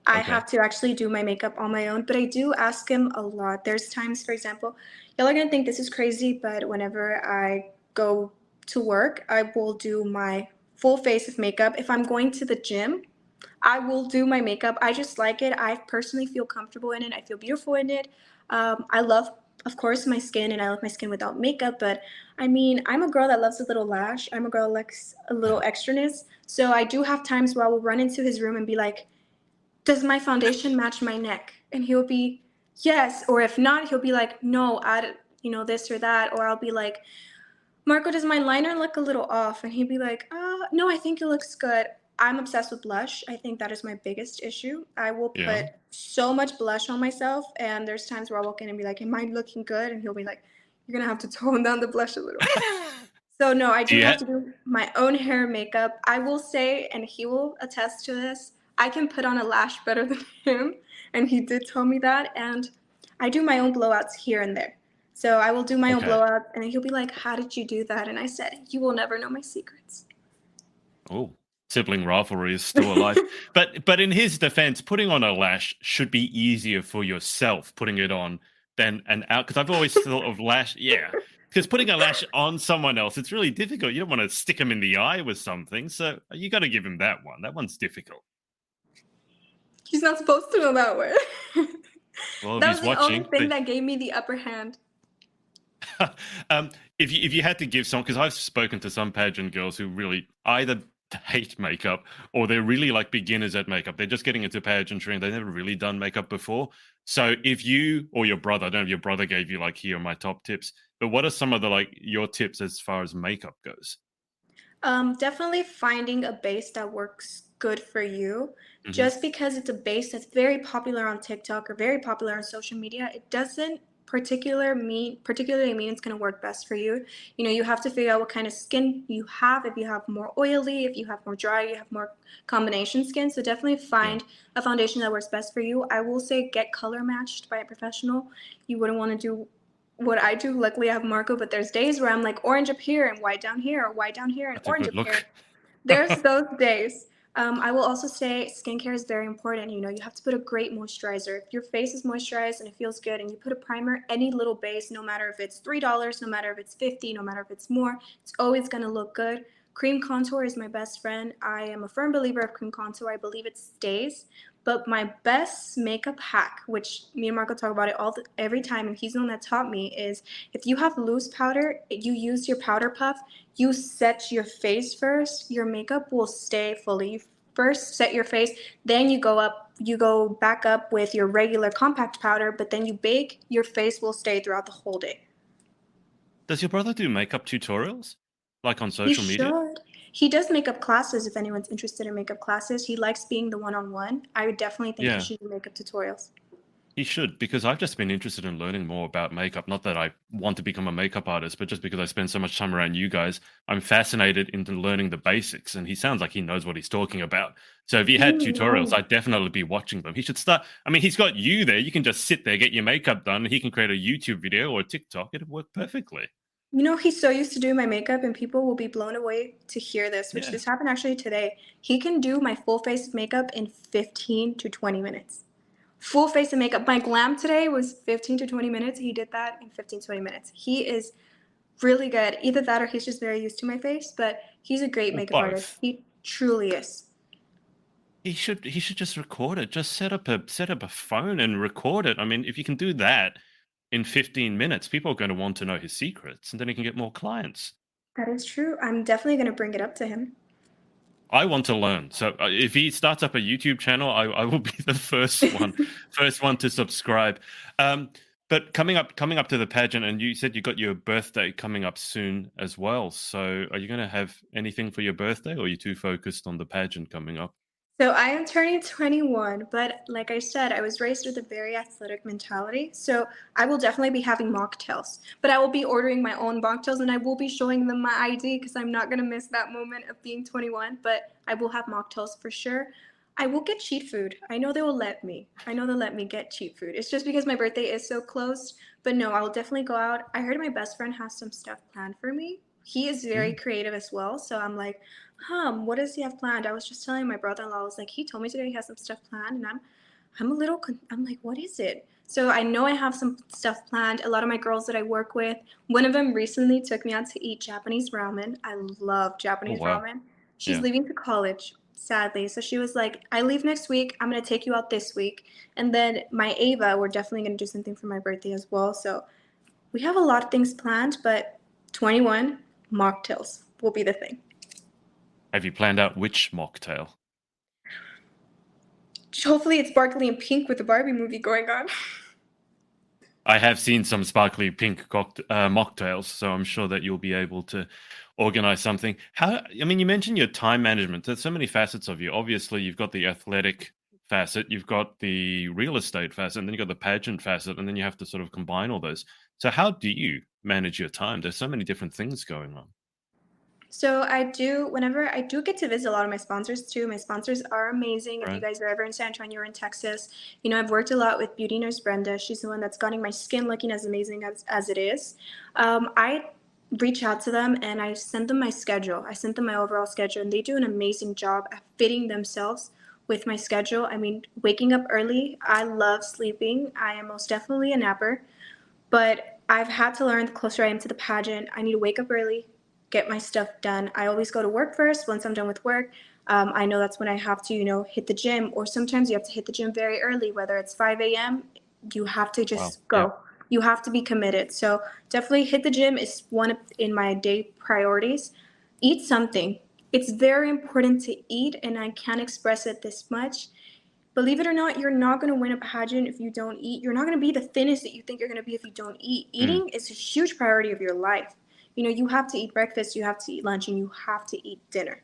I Okay. have to actually do my makeup on my own, but I do ask him a lot. There's times, for example, y'all are gonna think this is crazy, but whenever I go to work, I will do my full face of makeup. If I'm going to the gym, I will do my makeup. I just like it. I personally feel comfortable in it. I feel beautiful in it. I love, of course, my skin, and I love my skin without makeup. But I mean, I'm a girl that loves a little lash. I'm a girl that likes a little extraness. So I do have times where I will run into his room and be like, does my foundation match my neck? And he'll be, yes. Or if not, he'll be like, no, add, this or that. Or I'll be like, Marco, does my liner look a little off? And he'd be like, no, I think it looks good. I'm obsessed with blush. I think that is my biggest issue. I will Yeah. put so much blush on myself. And there's times where I'll walk in and be like, am I looking good? And he'll be like, you're going to have to tone down the blush a little. So no, I Do do you have ha- to do my own hair and makeup. I will say, and he will attest to this, I can put on a lash better than him, and he did tell me that. And I do my own blowouts here and there. So I will do my own Okay. blowout, and then he'll be like, "How did you do that?" And I said, "You will never know my secrets." Oh, sibling rivalry is still alive. But in his defense, putting on a lash should be easier for yourself putting it on than an out, because I've always thought of lash, yeah. Because putting a lash on someone else, it's really difficult. You don't want to stick him in the eye with something. So you got to give him that one. That one's difficult. He's not supposed to know that way. Well, if That was he's the only watching, thing that gave me the upper hand. if you had to give some, because I've spoken to some pageant girls who really either hate makeup or they're really like beginners at makeup. They're just getting into pageantry and they've never really done makeup before. So if you or your brother, I don't know if your brother gave you like, here are my top tips, but what are some of the like your tips as far as makeup goes? Definitely finding a base that works good for you. Hmm. Just because it's a base that's very popular on TikTok or very popular on social media, it doesn't particularly mean it's going to work best for you. You know, you have to figure out what kind of skin you have. If you have more oily, if you have more dry, you have more combination skin. So definitely Yeah, find a foundation that works best for you. I will say get color matched by a professional. You wouldn't want to do what I do. Luckily, I have Marco, but there's days where I'm like orange up here and white down here, or white down here and that's a orange good up look. here. There's those days. I will also say skincare is very important. You know, you have to put a great moisturizer. If your face is moisturized and it feels good, and you put a primer, any little base, no matter if it's $3, no matter if it's 50, no matter if it's more, it's always going to look good. Cream contour is my best friend. I am a firm believer of cream contour. I believe it stays. But my best makeup hack, which me and Marco talk about it every time, and he's the one that taught me, is if you have loose powder, you use your powder puff, you set your face first, your makeup will stay fully. You first set your face, then you go back up with your regular compact powder, but then you bake, your face will stay throughout the whole day. Does your brother do makeup tutorials like on He social media? should. He does makeup classes if anyone's interested in makeup classes. He likes being the one-on-one. I would definitely think he Yeah. should do makeup tutorials. He should, because I've just been interested in learning more about makeup. Not that I want to become a makeup artist, but just because I spend so much time around you guys, I'm fascinated into learning the basics. And he sounds like he knows what he's talking about. So if he You had tutorials, know, I'd definitely be watching them. He should start. I mean, he's got you there. You can just sit there, get your makeup done. He can create a YouTube video or a TikTok. It'd work perfectly. he's so used to doing my makeup, and people will be blown away to hear this, which Yeah. this happened actually today. He can do my full face of makeup in 15 to 20 minutes. Full face of makeup. My glam today was 15 to 20 minutes. He did that in 15 to 20 minutes. He is really good. Either that or he's just very used to my face, but he's a great Or makeup artist. both. He truly is. He should just record it. Just set up a phone and record it. I mean, if you can do that in 15 minutes, people are going to want to know his secrets, and then he can get more clients. That is true. I'm definitely going to bring it up to him. I want to learn. So if he starts up a YouTube channel, I will be the first one to subscribe. Um, but coming up to the pageant, and you said you got your birthday coming up soon as well. So are you going to have anything for your birthday, or are you too focused on the pageant coming up? So I am turning 21, but like I said, I was raised with a very athletic mentality. So I will definitely be having mocktails, but I will be ordering my own mocktails, and I will be showing them my ID because I'm not going to miss that moment of being 21, but I will have mocktails for sure. I will get cheat food. I know they will let me. I know they'll let me get cheat food. It's just because my birthday is so close, but no, I will definitely go out. I heard my best friend has some stuff planned for me. He is very Mm. creative as well, so I'm like, what does he have planned? I was just telling my brother-in-law, I was like, he told me today he has some stuff planned, and I'm a little, I'm like, what is it? So I know I have some stuff planned. A lot of my girls that I work with, one of them recently took me out to eat Japanese ramen. I love Oh Japanese wow, ramen. She's yeah. leaving to college, sadly. So she was like, I leave next week. I'm going to take you out this week. And then my Ava, we're definitely going to do something for my birthday as well. So we have a lot of things planned, but 21 mocktails will be the thing. Have you planned out which mocktail? Hopefully it's sparkly and pink with the Barbie movie going on. I have seen some sparkly pink mocktails, so I'm sure that you'll be able to organize something. I mean, you mentioned your time management. There's so many facets of you. Obviously, you've got the athletic facet, you've got the real estate facet, and then you've got the pageant facet, and then you have to sort of combine all those. So, how do you manage your time? There's so many different things going on. So I do, whenever I do get to visit a lot of my sponsors too. My sponsors are amazing. If you Right. guys are ever in San Antonio or in Texas, you know, I've worked a lot with beauty nurse Brenda. She's the one that's gotten my skin looking as amazing as it is. I reach out to them and I send them my schedule. I sent them my overall schedule and they do an amazing job at fitting themselves with my schedule. I mean, waking up early, I love sleeping. I am most definitely a napper. But I've had to learn the closer I am to the pageant, I need to wake up early, get my stuff done. I always go to work first. Once I'm done with work, I know that's when I have to, you know, hit the gym. Or sometimes you have to hit the gym very early, whether it's 5 a.m. You have to Wow. just Yeah. go. You have to be committed. So definitely hit the gym is one of in my day priorities. Eat something. It's very important to eat, and I can't express it this much. Believe it or not, you're not going to win a pageant if you don't eat. You're not going to be the thinnest that you think you're going to be if you don't eat. Mm. Eating is a huge priority of your life. You know, you have to eat breakfast, you have to eat lunch, and you have to eat dinner.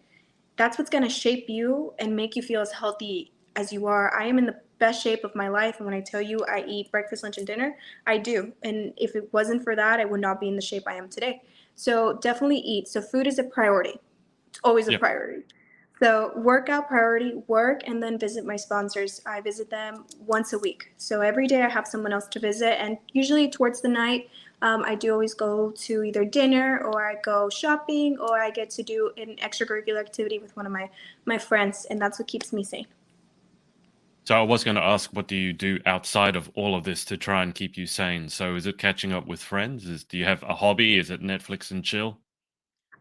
That's what's going to shape you and make you feel as healthy as you are. I am in the best shape of my life. And when I tell you I eat breakfast, lunch, and dinner, I do. And if it wasn't for that, I would not be in the shape I am today. So definitely eat. So food is a priority. It's always a Yep. priority. So workout priority, work, and then visit my sponsors. I visit them once a week. So every day I have someone else to visit, and usually towards the night, I do always go to either dinner or I go shopping or I get to do an extracurricular activity with one of my friends, and that's what keeps me sane. So I was going to ask, what do you do outside of all of this to try and keep you sane? So is it catching up with friends? Do you have a hobby? Is it Netflix and chill?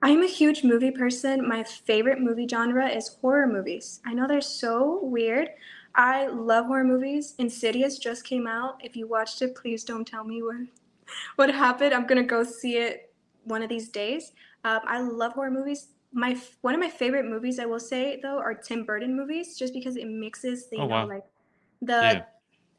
I'm a huge movie person. My favorite movie genre is horror movies. I know they're so weird. I love horror movies. Insidious just came out. If you watched it, please don't tell me what happened. I'm gonna go see it one of these days. I love horror movies. One of my favorite movies, I will say though, are Tim Burton movies, just because it mixes the Oh wow. like the Yeah.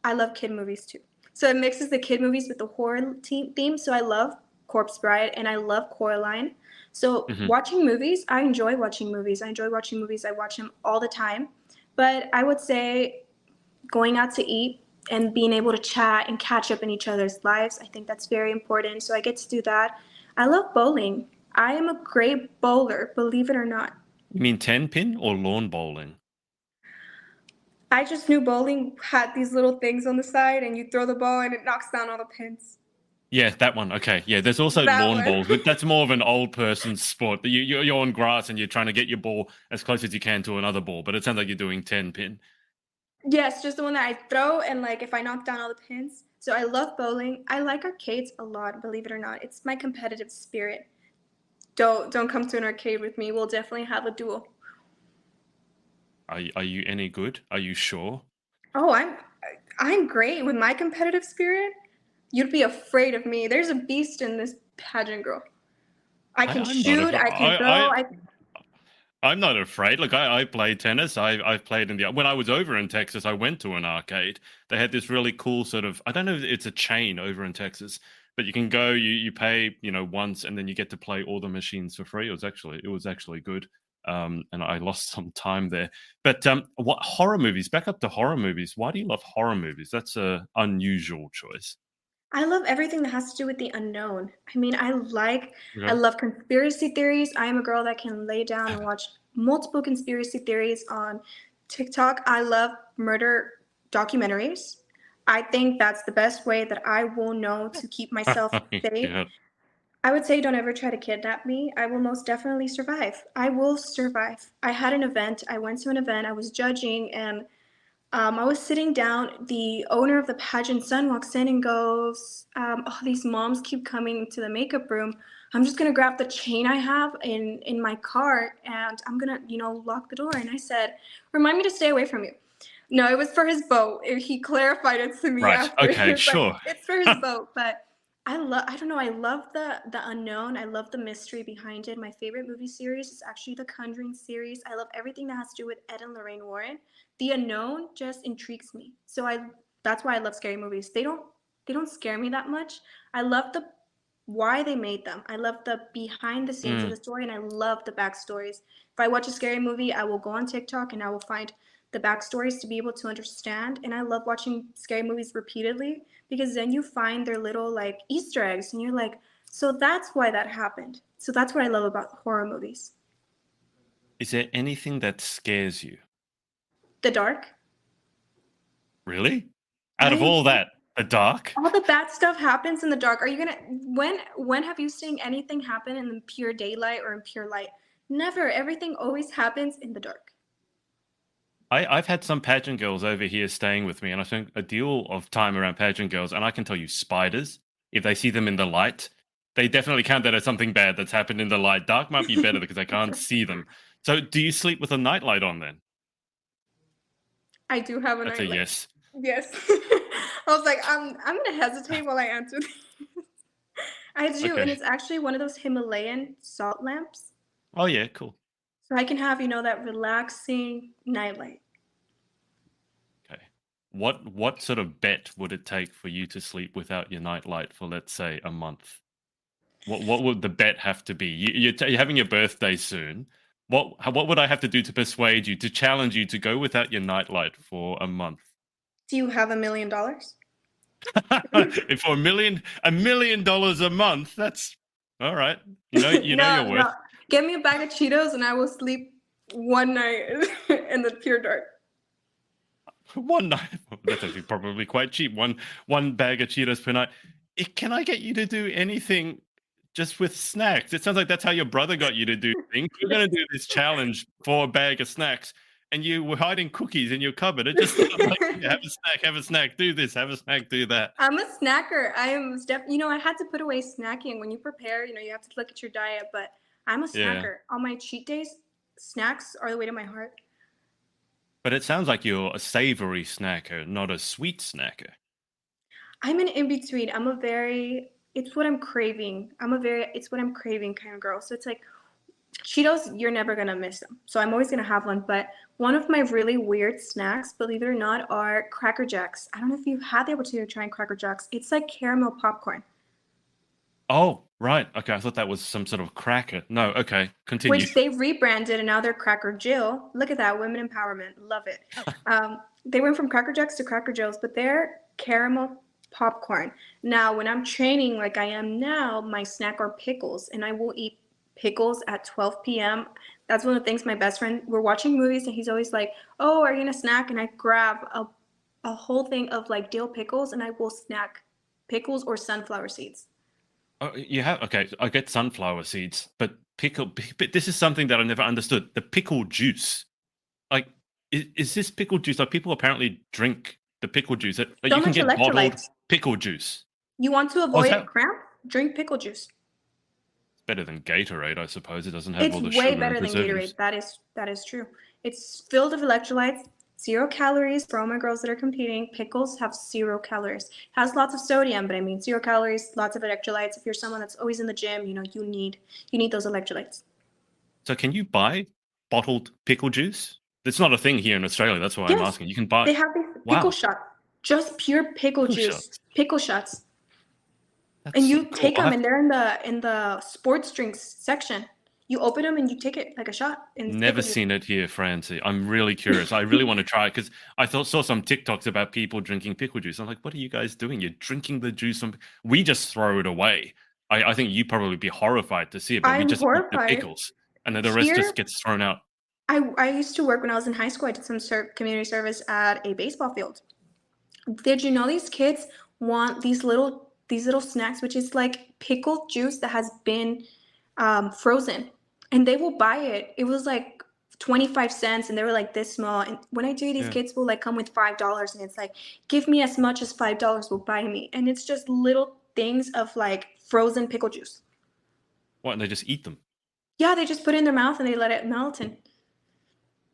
I love kid movies too. So it mixes the kid movies with the horror theme. So I love Corpse Bride and I love Coraline. So Hmm. watching movies, I enjoy watching movies. I enjoy watching movies. I watch them all the time. But I would say going out to eat and being able to chat and catch up in each other's lives, I think that's very important. So I get to do that. I love bowling. I am a great bowler, believe it or not. You mean 10 pin or lawn bowling? I just knew bowling had these little things on the side and you throw the ball and it knocks down all the pins. Yeah, that one. Okay. Yeah, there's also That lawn one. bowls, but that's more of an old person's sport. You're on grass and you're trying to get your ball as close as you can to another ball, but it sounds like you're doing 10 pin. Yes, just the one that I throw and like if I knock down all the pins. So I love bowling. I like arcades a lot, believe it or not. It's my competitive spirit. Don't come to an arcade with me. We'll definitely have a duel. Are you any good? Are you sure? Oh, I'm great with my competitive spirit. You'd be afraid of me. There's a beast in this pageant girl. I can I'm not shoot, afraid. I can throw. I'm not afraid. Like I play tennis. I've played in the when I was over in Texas. I went to an arcade. They had this really cool sort of. I don't know if it's a chain over in Texas, but you can go. You pay once, and then you get to play all the machines for free. It was actually good. And I lost some time there. But what horror movies? Back up to horror movies. Why do you love horror movies? That's a unusual choice. I love everything that has to do with the unknown. I mean, I Okay. love conspiracy theories. I am a girl that can lay down and watch multiple conspiracy theories on TikTok. I love murder documentaries. I think that's the best way that I will know to keep myself safe. Yeah. I would say don't ever try to kidnap me. I will most definitely survive. I will survive. I had an event. I went to an event. I was judging and I was sitting down. The owner of the pageant son walks in and goes, "Oh, these moms keep coming to the makeup room. I'm just gonna grab the chain I have in my car and I'm gonna, lock the door." And I said, "Remind me to stay away from you." No, it was for his boat. He clarified it to me Right. after. He Okay. was like, Sure. "It's for his boat." But I don't know. I love the unknown. I love the mystery behind it. My favorite movie series is actually the Conjuring series. I love everything that has to do with Ed and Lorraine Warren. The unknown just intrigues me. So I that's why I love scary movies. They don't scare me that much. I love the why they made them. I love the behind the scenes of Mm. the story and I love the backstories. If I watch a scary movie, I will go on TikTok and I will find the backstories to be able to understand. And I love watching scary movies repeatedly because then you find their little like Easter eggs and you're like, So that's why that happened. So that's what I love about horror movies. Is there anything that scares you? The dark. Really? Out of I all that, the dark? All the bad stuff happens in the dark. Are you gonna when have you seen anything happen in the pure daylight or in pure light? Never. Everything always happens in the dark. I've had some pageant girls over here staying with me, and I spent a deal of time around pageant girls, and I can tell you spiders, if they see them in the light, they definitely count that as something bad that's happened in the light. Dark might be better because I can't see them. So do you sleep with a nightlight on then? I do have a That's a nightlight. yes. Yes. I was like, I'm gonna hesitate while I answer this. I do, and Okay. it's actually one of those Himalayan salt lamps. Oh yeah, cool. So I can have, that relaxing nightlight. Okay. What sort of bet would it take for you to sleep without your nightlight for, let's say, a month? What would the bet have to be? You're having your birthday soon. What would I have to do to persuade you, to challenge you to go without your nightlight for a month? Do you have $1 million? If for $1 million a month, that's all right. You know your No, worth. no. Get me a bag of Cheetos and I will sleep one night in the pure dark. One night. That's actually probably quite cheap. One bag of Cheetos per night. Can I get you to do anything just with snacks? It sounds like that's how your brother got you to do things. We're going to do this challenge for a bag of snacks, and you were hiding cookies in your cupboard. It just sounds like, yeah, have a snack, do this, have a snack, do that. I'm a snacker. I had to put away snacking. When you prepare, you have to look at your diet, but I'm a Yeah. snacker. On my cheat days, snacks are the way to my heart. But it sounds like you're a savory snacker, not a sweet snacker. I'm an in between. It's what I'm craving. It's what I'm craving kind of girl. So it's like Cheetos, you're never gonna miss them. So I'm always gonna have one. But one of my really weird snacks, believe it or not, are Cracker Jacks. I don't know if you've had the opportunity to try Cracker Jacks. It's like caramel popcorn, Oh, right. Okay, I thought that was some sort of cracker. No, okay, continue. which they rebranded and now they're Cracker Jill. Look at that, women empowerment. Love it. They went from Cracker Jacks to Cracker Jills, but they're caramel popcorn. Now, when I'm training like I am now, my snack are pickles, and I will eat pickles at 12 p.m. That's one of the things my best friend, we're watching movies, and he's always like, "Oh, are you gonna snack?" And I grab a whole thing of like dill pickles, and I will snack pickles or sunflower seeds. Oh, you have okay. I get sunflower seeds, but But this is something that I never understood. The pickle juice, like, is this pickle juice? Like, people apparently drink the pickle juice. Like, So you can much get bottled electrolytes. pickle juice. You want to Oh, is avoid that cramp? Drink pickle juice. better than Gatorade? I suppose it doesn't have It's all the way sugar and better than preservatives. Gatorade. That is true. It's filled with electrolytes, 0 calories for all my girls that are competing. Pickles have 0 calories. Has lots of sodium, but I mean 0 calories, lots of electrolytes. If you're someone that's always in the gym, you need those electrolytes. So, can you buy bottled pickle juice? It's not a thing here in Australia. That's why I'm Yes, asking. You can buy. they have these pickle Wow, shots, just pure pickle pickle juice, shots. pickle shots, That's and so you cool. take them, and they're in the sports drinks section. You open them and you take it like a shot. And it's Never pickle juice. seen it here, Francie. I'm really curious. I really want to try it because saw some TikToks about people drinking pickle juice. I'm like, what are you guys doing? You're drinking the juice. We just throw it away. I think you'd probably be horrified to see it, but we I'm just eat the horrified. pickles, and then the rest Here, just gets thrown out. I used to work when I was in high school. I did some community service at a baseball field. Did you know these kids want these little snacks, which is like pickled juice that has been frozen, and they will buy it. It was like 25 cents, and they were like this small. And when I do, these Yeah. kids will like come with $5, and it's like, give me as much as $5 will buy me, and it's just little things of like frozen pickle juice. What? And they just eat them. Yeah, they just put it in their mouth and they let it melt. And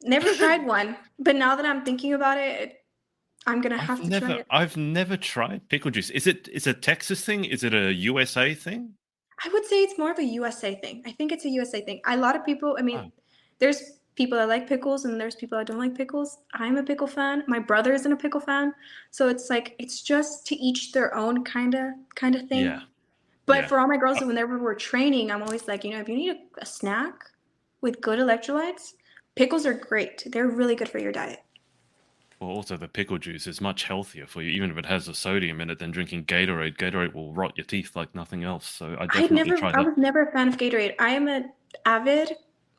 never tried one, but now that I'm thinking about it, I'm gonna have to try it. I've never tried pickle juice. Is it a Texas thing? Is it a USA thing? I would say it's more of a USA thing. I think it's a USA thing. A lot of people, I mean, Oh, there's people that like pickles and there's people that don't like pickles. I'm a pickle fan. My brother isn't a pickle fan. So it's like it's just to each their own kind of thing. yeah, But yeah. for all my girls, whenever we're training, I'm always like, if you need a snack with good electrolytes, pickles are great. They're really good for your diet. Well, also the pickle juice is much healthier for you, even if it has the sodium in it, than drinking Gatorade. Gatorade will rot your teeth like nothing else. So I definitely try I that. was never a fan of Gatorade. I am an avid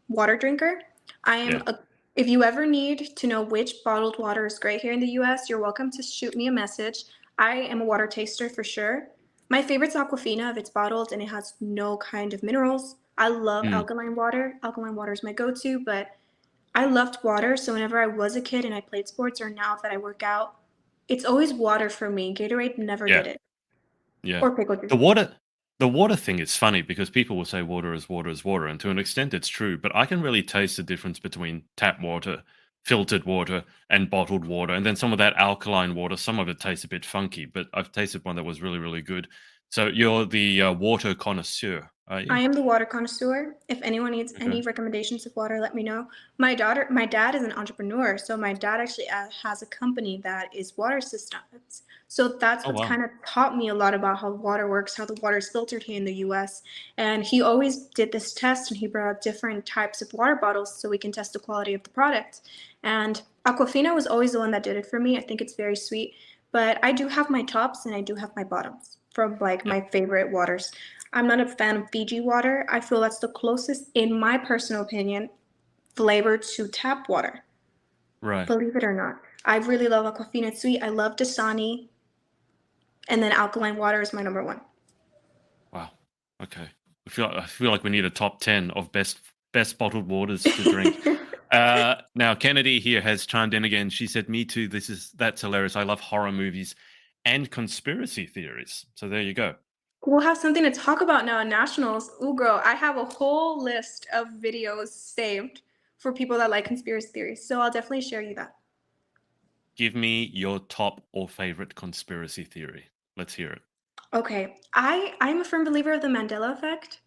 water drinker. I am Yeah. a If you ever need to know which bottled water is great here in the US, you're welcome to shoot me a message. I am a water taster for sure. My favorite's Aquafina if it's bottled and it has no kind of minerals. I love Mm, alkaline water. Alkaline water is my go-to, but I loved water, so whenever I was a kid and I played sports or now that I work out, it's always water for me. Gatorade never yeah. did it. Yeah. Or pickle juice. The water the water thing is funny because people will say water is water is water, and to an extent it's true, but I can really taste the difference between tap water, filtered water, and bottled water. And then some of that alkaline water, some of it tastes a bit funky, but I've tasted one that was really, really good. So you're the water connoisseur, are you? I am the water connoisseur. If anyone needs Okay. any recommendations of water, let me know. My dad is an entrepreneur, so my dad actually has a company that is water systems. So that's Oh what's wow. kind of taught me a lot about how water works, how the water is filtered here in the US. And he always did this test and he brought up different types of water bottles so we can test the quality of the product. And Aquafina was always the one that did it for me. I think it's very sweet. But I do have my tops and I do have my bottoms from like Yeah. my favorite waters. I'm not a fan of Fiji water. I feel that's the closest, in my personal opinion, flavor to tap water. Right. Believe it or not. I really love Aquafina. It's sweet. I love Dasani. And then alkaline water is my number one. Wow. Okay. I feel like we need a top 10 of best bottled waters to drink. Now Kennedy here has chimed in again. She said, "Me too. That's hilarious. I love horror movies and conspiracy theories." So there you go. We'll have something to talk about now in nationals. Ooh, girl, I have a whole list of videos saved for people that like conspiracy theories. So I'll definitely share you that. Give me your top or favorite conspiracy theory. Let's hear it. Okay, I'm a firm believer of the Mandela effect.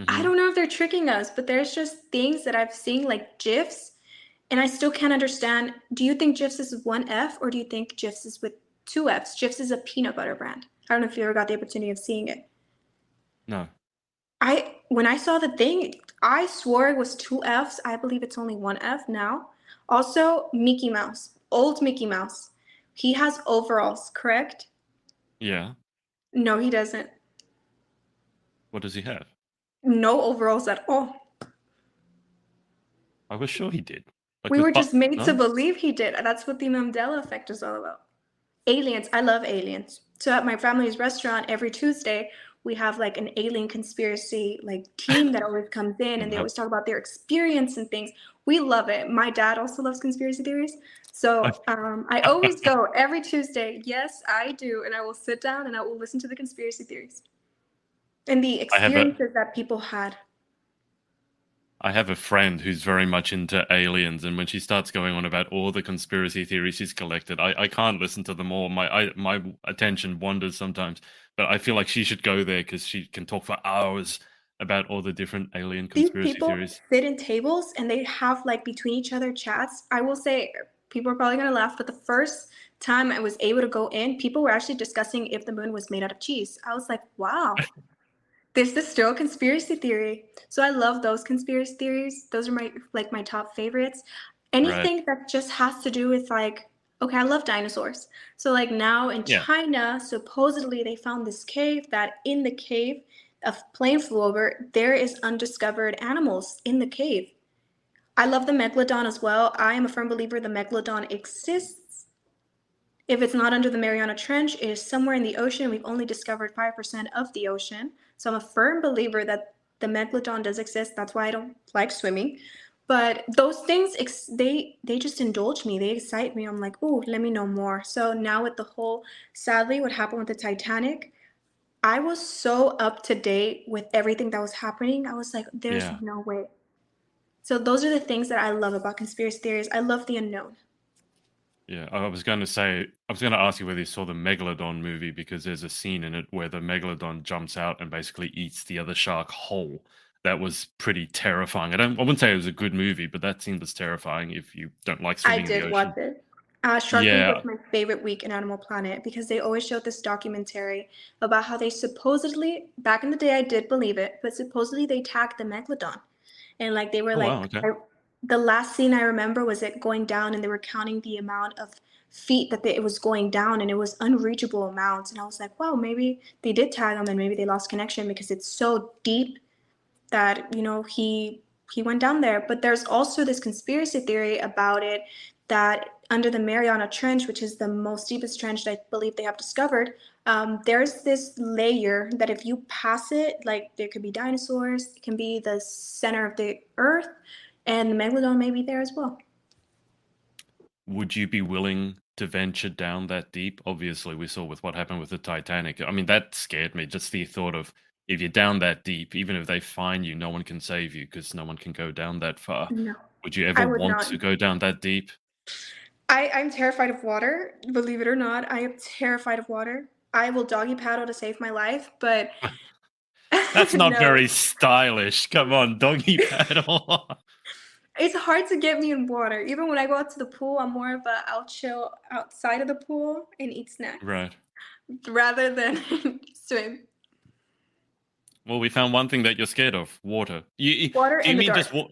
I Hmm. don't know if they're tricking us, but there's just things that I've seen like GIFs, and I still can't understand. Do you think GIFs is one F or do you think GIFs is with two Fs? GIFs is a peanut butter brand. I don't know if you ever got the opportunity of seeing it. No. When I saw the thing, I swore it was two Fs. I believe it's only one F now. Also, Mickey Mouse, old Mickey Mouse. He has overalls, correct? Yeah. No, he doesn't. What does he have? No overalls at all. I was sure he did. Like We were with just but made to no. believe he did. That's what the Mandela effect is all about. Aliens. I love aliens. So at my family's restaurant, every Tuesday, we have like an alien conspiracy like team that always comes in and they No. always talk about their experience and things. We love it. My dad also loves conspiracy theories. So I always go every Tuesday. Yes, I do. And I will sit down and I will listen to the conspiracy theories and the I have a experiences that people had. I have a friend who's very much into aliens, and when she starts going on about all the conspiracy theories she's collected, I can't listen to them all. My attention wanders sometimes, but I feel like she should go there because she can talk for hours about all the different alien These conspiracy people theories. sit in tables and they have like between each other chats. I will say people are probably gonna laugh, but the first time I was able to go in, people were actually discussing if the moon was made out of cheese. I was like, wow, this is still a conspiracy theory. So I love those conspiracy theories. Those are my top favorites. Right? Anything that just has to do with like, okay, I love dinosaurs. So like now in Yeah. China, supposedly they found this cave that in the cave a plane flew over, there is undiscovered animals in the cave. I love the megalodon as well. I am a firm believer the megalodon exists. If it's not under the Mariana Trench, it is somewhere in the ocean. We've only discovered 5% of the ocean. So I'm a firm believer that the megalodon does exist. That's why I don't like swimming. But those things, they just indulge me. They excite me. I'm like, oh, let me know more. So now with the whole, sadly, what happened with the Titanic, I was so up to date with everything that was happening. I was like, there's Yeah. no way. So those are the things that I love about conspiracy theories. I love the unknown. Yeah, I was going to say, I was going to ask you whether you saw the Megalodon movie because there's a scene in it where the Megalodon jumps out and basically eats the other shark whole. That was pretty terrifying. I wouldn't say it was a good movie, but that scene was terrifying if you don't like I swimming in the did watch ocean. it. Shark Week was Yeah. my favorite week in Animal Planet because they always showed this documentary about how they supposedly, back in the day, I did believe it, but supposedly they tagged the megalodon. And like they were Oh wow. like, Okay. the last scene I remember was it going down and they were counting the amount of feet that it was going down, and it was unreachable amounts. And I was like, wow, maybe they did tag him and maybe they lost connection because it's so deep that he went down there. But there's also this conspiracy theory about it, that under the Mariana Trench, which is the most deepest trench that I believe they have discovered, there's this layer that if you pass it, like there could be dinosaurs, it can be the center of the earth, and the megalodon may be there as well. Would you be willing to venture down that deep? Obviously, we saw with what happened with the Titanic. I mean, that scared me. Just the thought of if you're down that deep, even if they find you, no one can save you because no one can go down that far. No, Would you I ever would want not. to go down that deep? I'm terrified of water, believe it or not. I am terrified of water. I will doggy paddle to save my life, but That's not no. very stylish. Come on, doggy paddle. It's hard to get me in water. Even when I go out to the pool, I'm more of a I'll chill outside of the pool and eat snacks Right. rather than swim. Well, we found one thing that you're scared of: water. Water Do you in the mean just dark.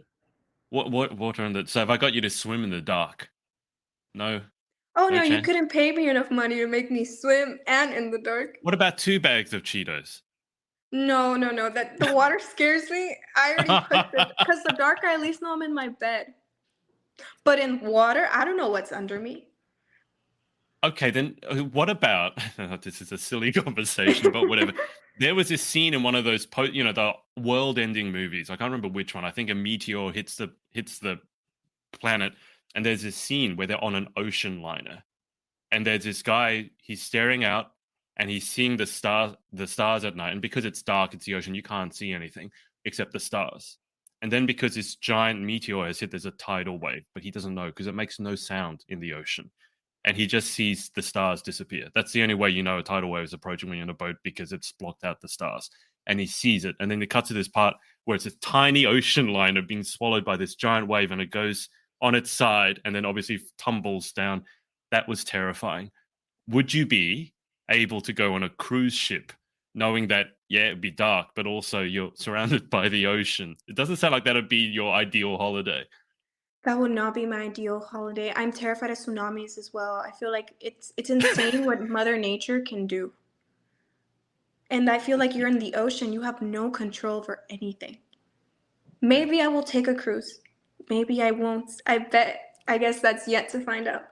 water in the? So if I got you to swim in the dark, no, Oh no no, you chance. couldn't pay me enough money to make me swim and in the dark. What about 2 bags of Cheetos? No, no, no. That the water scares me. I already put because the dark I at least know I'm in my bed. But in water, I don't know what's under me. Okay, then what about this is a silly conversation, but whatever. There was this scene in one of those the world-ending movies. I can't remember which one. I think a meteor hits the planet, and there's this scene where they're on an ocean liner, and there's this guy, he's staring out and he's seeing the stars at night, and because it's dark, it's the ocean, you can't see anything except the stars. And then because this giant meteor has hit, there's a tidal wave, but he doesn't know because it makes no sound in the ocean, and he just sees the stars disappear. That's the only way you know a tidal wave is approaching when you're in a boat, because it's blocked out the stars. And he sees it, and then it cuts to this part where it's a tiny ocean liner being swallowed by this giant wave, and it goes on its side and then obviously tumbles down. That was terrifying. Would you be able to go on a cruise ship knowing that, yeah, it'd be dark, but also you're surrounded by the ocean? It doesn't sound like that'd be your ideal holiday. That would not be my ideal holiday. I'm terrified of tsunamis as well. I feel like it's insane what Mother Nature can do. And I feel like you're in the ocean, you have no control over anything. Maybe I will take a cruise. Maybe I won't. I guess that's yet to find out.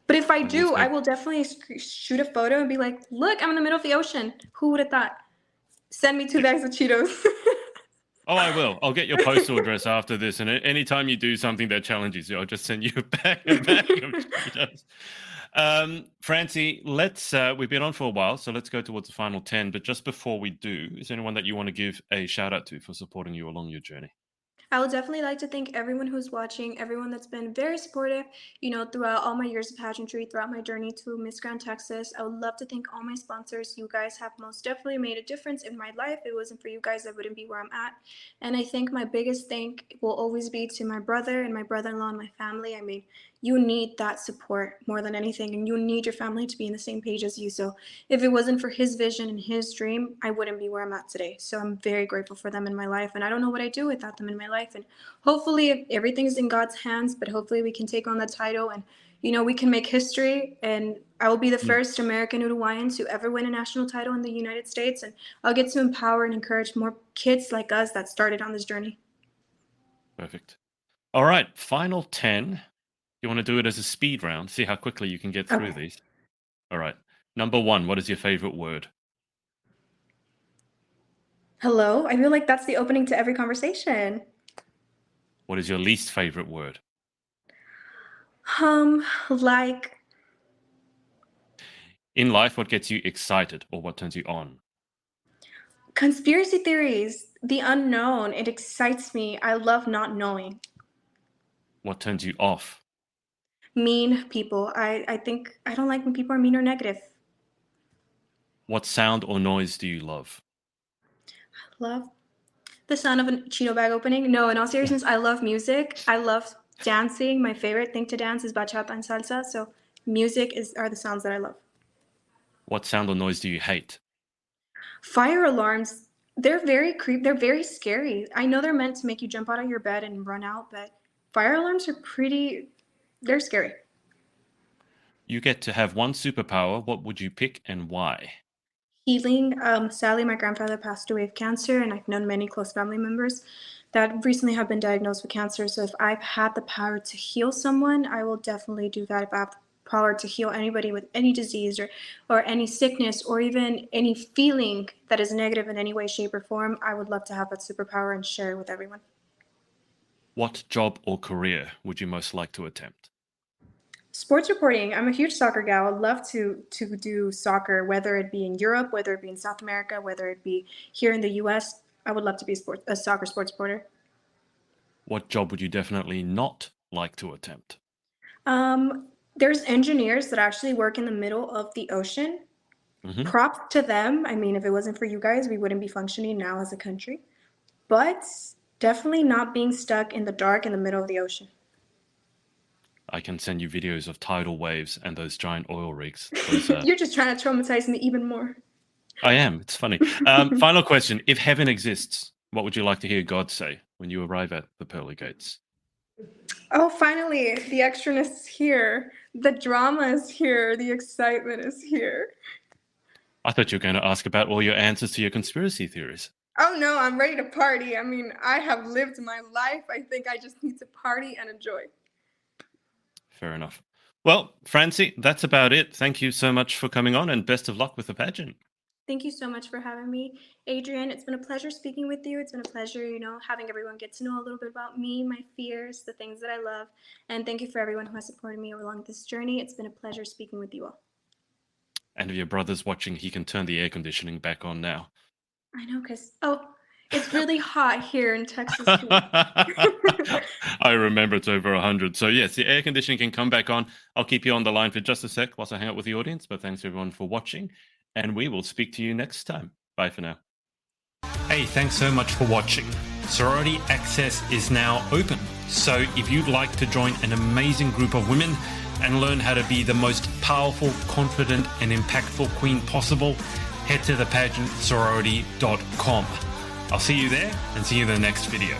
But if I And we'll do, I see. will definitely shoot a photo and be like, look, I'm in the middle of the ocean. Who would have thought? Send me two Yeah. bags of Cheetos. Oh, I will. I'll get your postal address after this, and anytime you do something that challenges you, I'll just send you a bag of Cheetos. Francie, let's. We've been on for a while, so let's go towards the final 10. But just before we do, is there anyone that you want to give a shout out to for supporting you along your journey? I would definitely like to thank everyone who's watching, everyone that's been very supportive, throughout all my years of pageantry, throughout my journey to Miss Grand Texas. I would love to thank all my sponsors. You guys have most definitely made a difference in my life. If it wasn't for you guys, I wouldn't be where I'm at. And I think my biggest thank will always be to my brother and my brother-in-law and my family. I mean, you need that support more than anything, and you need your family to be in the same page as you. So if it wasn't for his vision and his dream, I wouldn't be where I'm at today. So I'm very grateful for them in my life, and I don't know what I'd do without them in my life. And hopefully everything's in God's hands, but hopefully we can take on the title, and we can make history. And I will be the Mm, first American-Uruguayan to ever win a national title in the United States, and I'll get to empower and encourage more kids like us that started on this journey. perfect. All right, final 10. You want to do it as a speed round? See how quickly you can get through Okay. these. All right. Number 1, what is your favorite word? Hello. I feel like that's the opening to every conversation. What is your least favorite word? Like In life, what gets you excited or what turns you on? conspiracy theories, the unknown, it excites me. I love not knowing. What turns you off? Mean people. I think I don't like when people are mean or negative. What sound or noise do you love? Love the sound of a Cheeto bag opening. No, in all seriousness, I love music. I love dancing. My favorite thing to dance is bachata and salsa. So music are the sounds that I love. What sound or noise do you hate? Fire alarms, they're very scary. I know they're meant to make you jump out of your bed and run out, but fire alarms are they're scary. You get to have one superpower. What would you pick and why? Healing. Sadly, my grandfather passed away of cancer, and I've known many close family members that recently have been diagnosed with cancer. So if I've had the power to heal someone, I will definitely do that. If I have the power to heal anybody with any disease or any sickness or even any feeling that is negative in any way, shape, or form, I would love to have that superpower and share it with everyone. What job or career would you most like to attempt? Sports reporting. I'm a huge soccer gal. I'd love to do soccer, whether it be in Europe, whether it be in South America, whether it be here in the US. I would love to be a soccer sports reporter. What job would you definitely not like to attempt? There's engineers that actually work in the middle of the ocean. Hmm. Props to them. I mean, if it wasn't for you guys, we wouldn't be functioning now as a country. But definitely not being stuck in the dark in the middle of the ocean. I can send you videos of tidal waves and those giant oil rigs. Those, You're just trying to traumatize me even more. I am. It's funny. Final question. If heaven exists, what would you like to hear God say when you arrive at the pearly gates? Oh, finally, the extraness is here. The drama is here. The excitement is here. I thought you were going to ask about all your answers to your conspiracy theories. Oh no, I'm ready to party. I mean, I have lived my life. I think I just need to party and enjoy. Fair enough. Well, Francie, that's about it. Thank you so much for coming on and best of luck with the pageant. Thank you so much for having me, Adrian. It's been a pleasure speaking with you. It's been a pleasure, having everyone get to know a little bit about me, my fears, the things that I love. And thank you for everyone who has supported me along this journey. It's been a pleasure speaking with you all. And if your brother's watching, he can turn the air conditioning back on now. I know, it's really hot here in Texas. I remember it's over 100. So yes, the air conditioning can come back on. I'll keep you on the line for just a sec whilst I hang out with the audience. But thanks everyone for watching. And we will speak to you next time. Bye for now. Hey, thanks so much for watching. Sorority Access is now open. So if you'd like to join an amazing group of women and learn how to be the most powerful, confident, and impactful queen possible, head to thepageantsorority.com. I'll see you there and see you in the next video.